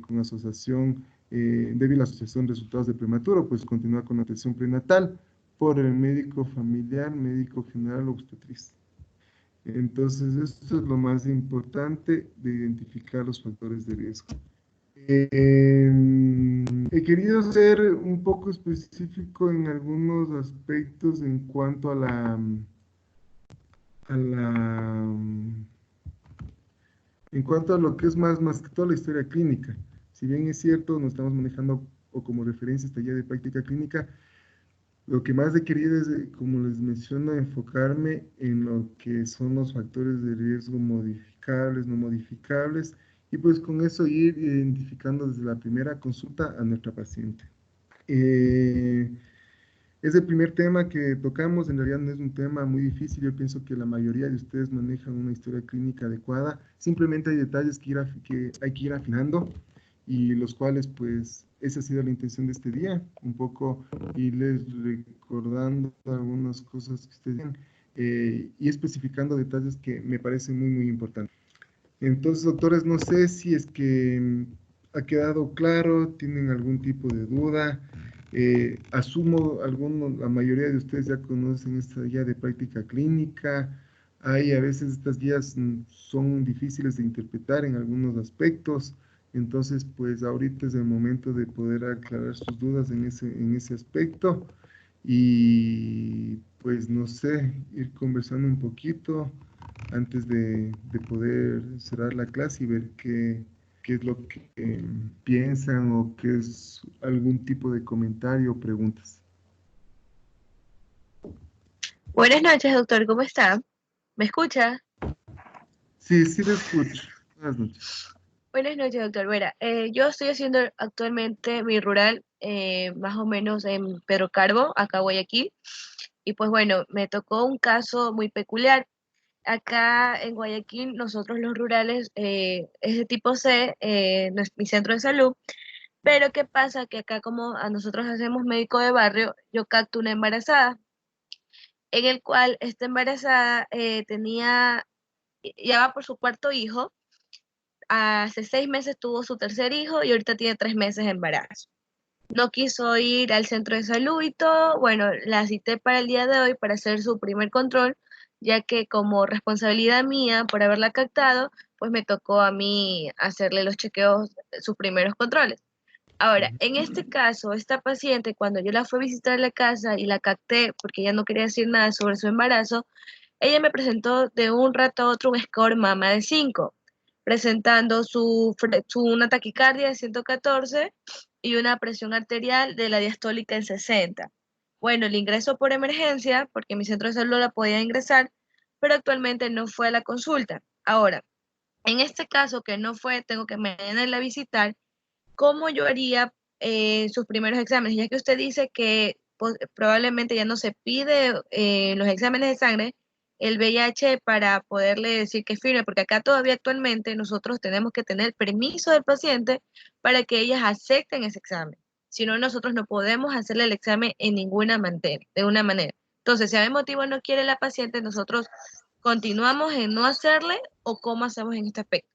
con asociación, débil asociación de resultados de prematuro, pues continúa con atención prenatal por el médico familiar, médico general o obstetriz. Entonces, esto es lo más importante de identificar los factores de riesgo. He querido ser un poco específico en algunos aspectos en cuanto a la, en cuanto a lo que es más que todo la historia clínica. Si bien es cierto, nos estamos manejando o como referencia esta guía de práctica clínica, lo que más he querido es, como les menciono, enfocarme en lo que son los factores de riesgo modificables, no modificables, y pues con eso ir identificando desde la primera consulta a nuestra paciente. Es el primer tema que tocamos, en realidad no es un tema muy difícil, yo pienso que la mayoría de ustedes manejan una historia clínica adecuada, simplemente hay detalles que hay que ir afinando y los cuales pues esa ha sido la intención de este día, un poco irles recordando algunas cosas que ustedes tienen y especificando detalles que me parecen muy importantes. Entonces, doctores, no sé si es que ha quedado claro, tienen algún tipo de duda. Asumo, la mayoría de ustedes ya conocen esta guía de práctica clínica. Hay a veces estas guías son difíciles de interpretar en algunos aspectos. Entonces, pues ahorita es el momento de poder aclarar sus dudas en ese aspecto. Y pues no sé, ir conversando un poquito antes de poder cerrar la clase y ver qué es lo que piensan o qué es algún tipo de comentario o preguntas. Buenas noches, doctor, ¿cómo está? ¿Me escucha? Sí, sí lo escucho. Buenas noches. Buenas noches, doctor. Vera, yo estoy haciendo actualmente mi rural más o menos en Pedro Carbo, acá Guayaquil, y pues bueno, me tocó un caso muy peculiar. Acá en Guayaquil, nosotros los rurales es de tipo C, no es mi centro de salud, pero ¿qué pasa? Que acá como a nosotros hacemos médico de barrio, yo capto una embarazada, en el cual esta embarazada ya va por su cuarto hijo. Hace 6 meses tuvo su tercer hijo y ahorita tiene 3 meses de embarazo. No quiso ir al centro de salud y todo. Bueno, la cité para el día de hoy para hacer su primer control, ya que como responsabilidad mía por haberla captado, pues me tocó a mí hacerle los chequeos, sus primeros controles. Ahora, en este caso, esta paciente, cuando yo la fui a visitar a la casa y la capté porque ella no quería decir nada sobre su embarazo, ella me presentó de un rato a otro un score mama de 5, presentando una taquicardia de 114 y una presión arterial de la diastólica en 60. Bueno, el ingreso por emergencia, porque mi centro de salud la podía ingresar, pero actualmente no fue a la consulta. Ahora, en este caso que no fue, tengo que mañana a visitar, ¿cómo yo haría sus primeros exámenes? Ya que usted dice que probablemente ya no se pide los exámenes de sangre, el VIH para poderle decir que firme, porque acá todavía actualmente nosotros tenemos que tener permiso del paciente para que ellas acepten ese examen. Si no, nosotros no podemos hacerle el examen en ninguna manera, de una manera. Entonces, si a mi motivo no quiere la paciente, nosotros continuamos en no hacerle o cómo hacemos en este aspecto.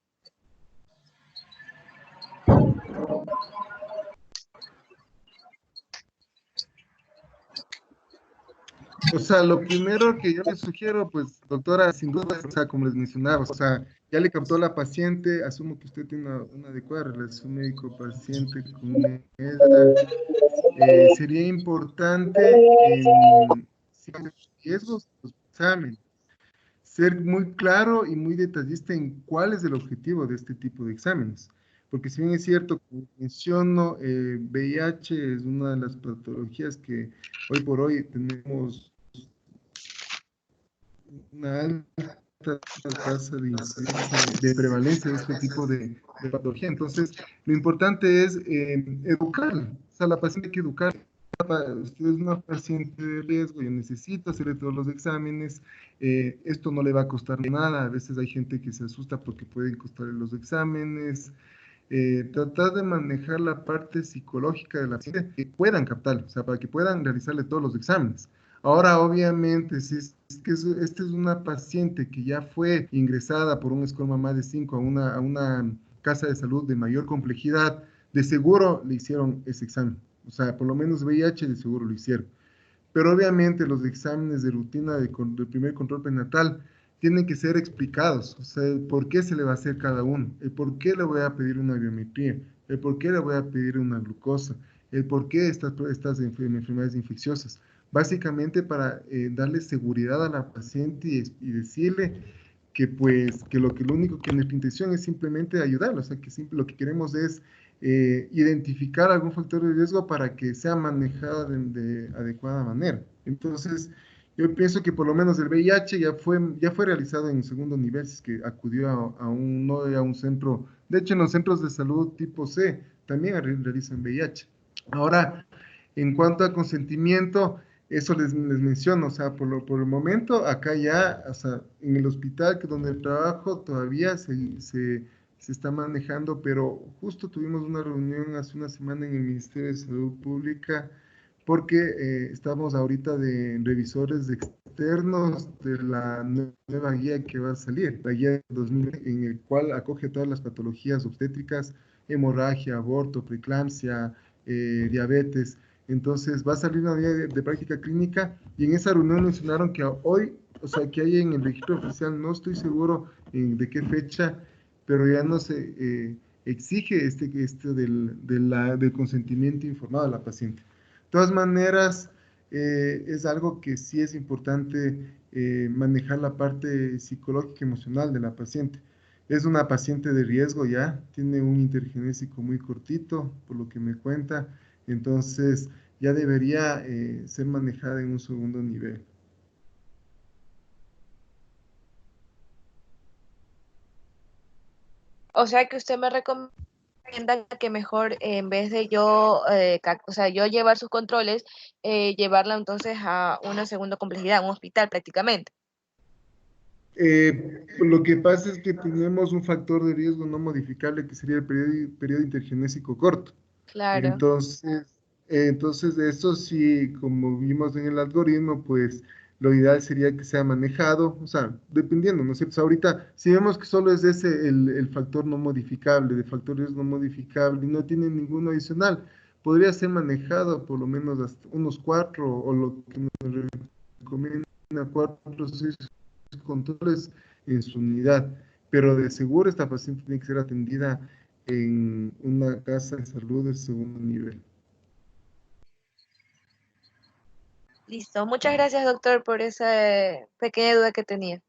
O sea, lo primero que yo le sugiero, pues, doctora, sin duda, o sea, como les mencionaba, o sea, ya le captó la paciente, asumo que usted tiene una adecuada relación médico-paciente con ella. Sería importante si hay riesgos, los exámenes, ser muy claro y muy detallista en cuál es el objetivo de este tipo de exámenes. Porque si bien es cierto, como menciono, VIH es una de las patologías que hoy por hoy tenemos una alta tasa de incidencia, de prevalencia de este tipo de patología. Entonces, lo importante es educar, o sea, la paciente hay que educar. Usted es una paciente de riesgo, yo necesito hacerle todos los exámenes, esto no le va a costar nada, a veces hay gente que se asusta porque pueden costarle los exámenes, tratar de manejar la parte psicológica de la paciente, que puedan captarlo, o sea, para que puedan realizarle todos los exámenes. Ahora, obviamente, si es que esta es una paciente que ya fue ingresada por un score más de 5 a una casa de salud de mayor complejidad, de seguro le hicieron ese examen. O sea, por lo menos VIH de seguro lo hicieron. Pero obviamente los exámenes de rutina del primer control prenatal tienen que ser explicados, o sea, el por qué se le va a hacer cada uno, el por qué le voy a pedir una biometría, el por qué le voy a pedir una glucosa, el por qué estas enfermedades infecciosas. Básicamente para darle seguridad a la paciente y decirle que pues que lo único que nuestra intención es simplemente ayudarlo, o sea, que lo que queremos es identificar algún factor de riesgo para que sea manejada de adecuada manera. Entonces, yo pienso que por lo menos el VIH ya fue realizado en segundo nivel, si es que acudió no a un centro, de hecho en los centros de salud tipo C también realizan VIH. Ahora, en cuanto a consentimiento, eso les menciono, o sea, por el momento acá ya, o sea, en el hospital que donde trabajo todavía se está manejando, pero justo tuvimos una reunión hace una semana en el Ministerio de Salud Pública porque estamos ahorita de revisores externos de la nueva guía que va a salir, la guía 2000, en el cual acoge todas las patologías obstétricas, hemorragia, aborto, preeclampsia, diabetes. Entonces va a salir una guía de práctica clínica y en esa reunión mencionaron que hoy, o sea, que hay en el registro oficial, no estoy seguro de qué fecha, pero ya no se exige del consentimiento informado a la paciente. De todas maneras, es algo que sí es importante manejar la parte psicológica y emocional de la paciente. Es una paciente de riesgo ya, tiene un intergenésico muy cortito, por lo que me cuenta, entonces ya debería ser manejada en un segundo nivel. O sea que usted me recomienda que mejor en vez de yo, o sea, yo llevar sus controles, llevarla entonces a una segunda complejidad, un hospital prácticamente. Lo que pasa es que tenemos un factor de riesgo no modificable que sería el periodo intergenésico corto. Claro. Entonces, entonces de eso sí, como vimos en el algoritmo, pues lo ideal sería que sea manejado, o sea, dependiendo, ¿no es cierto? O sea, ahorita, si vemos que solo es ese el factor no modificable, de factores no modificable y no tiene ninguno adicional, podría ser manejado por lo menos hasta unos 4 o lo que nos recomienda 4 o 6 controles en su unidad, pero de seguro esta paciente tiene que ser atendida en una casa de salud de segundo nivel. Listo. Muchas gracias, doctor, por esa pequeña duda que tenía.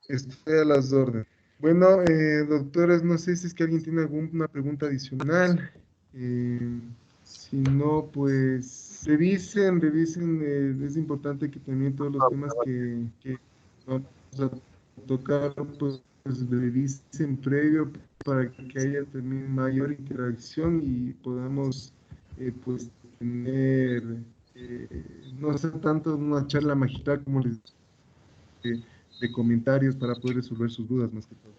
Estoy a las órdenes. Bueno, doctores, no sé si es que alguien tiene alguna pregunta adicional. Eh, si no, pues revisen. Es importante que también todos los temas que vamos a tocar, pues revisen previo para que haya también mayor interacción y podamos, pues, tener, no sé, tanto una charla magistral como les de comentarios para poder resolver sus dudas más que todo.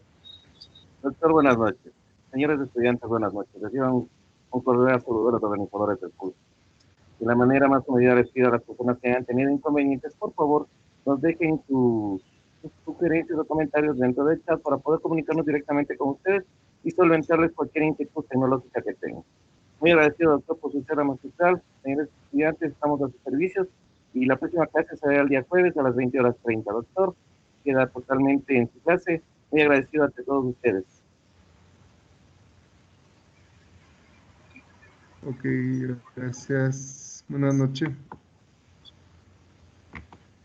Doctor, buenas noches. Señores estudiantes, buenas noches. Reciban un cordial saludo a los organizadores del curso. De la manera más humilde les pido a las personas que hayan tenido inconvenientes, por favor, nos dejen sus sugerencias o comentarios dentro del chat para poder comunicarnos directamente con ustedes y solventarles cualquier inquietud tecnológica que tengan. Muy agradecido, doctor, por su charla magistral. Señores estudiantes, estamos a sus servicios y la próxima clase será el día jueves a las 20:30. Doctor, queda totalmente en su clase. Muy agradecido a todos ustedes. Ok, gracias. Buenas noches.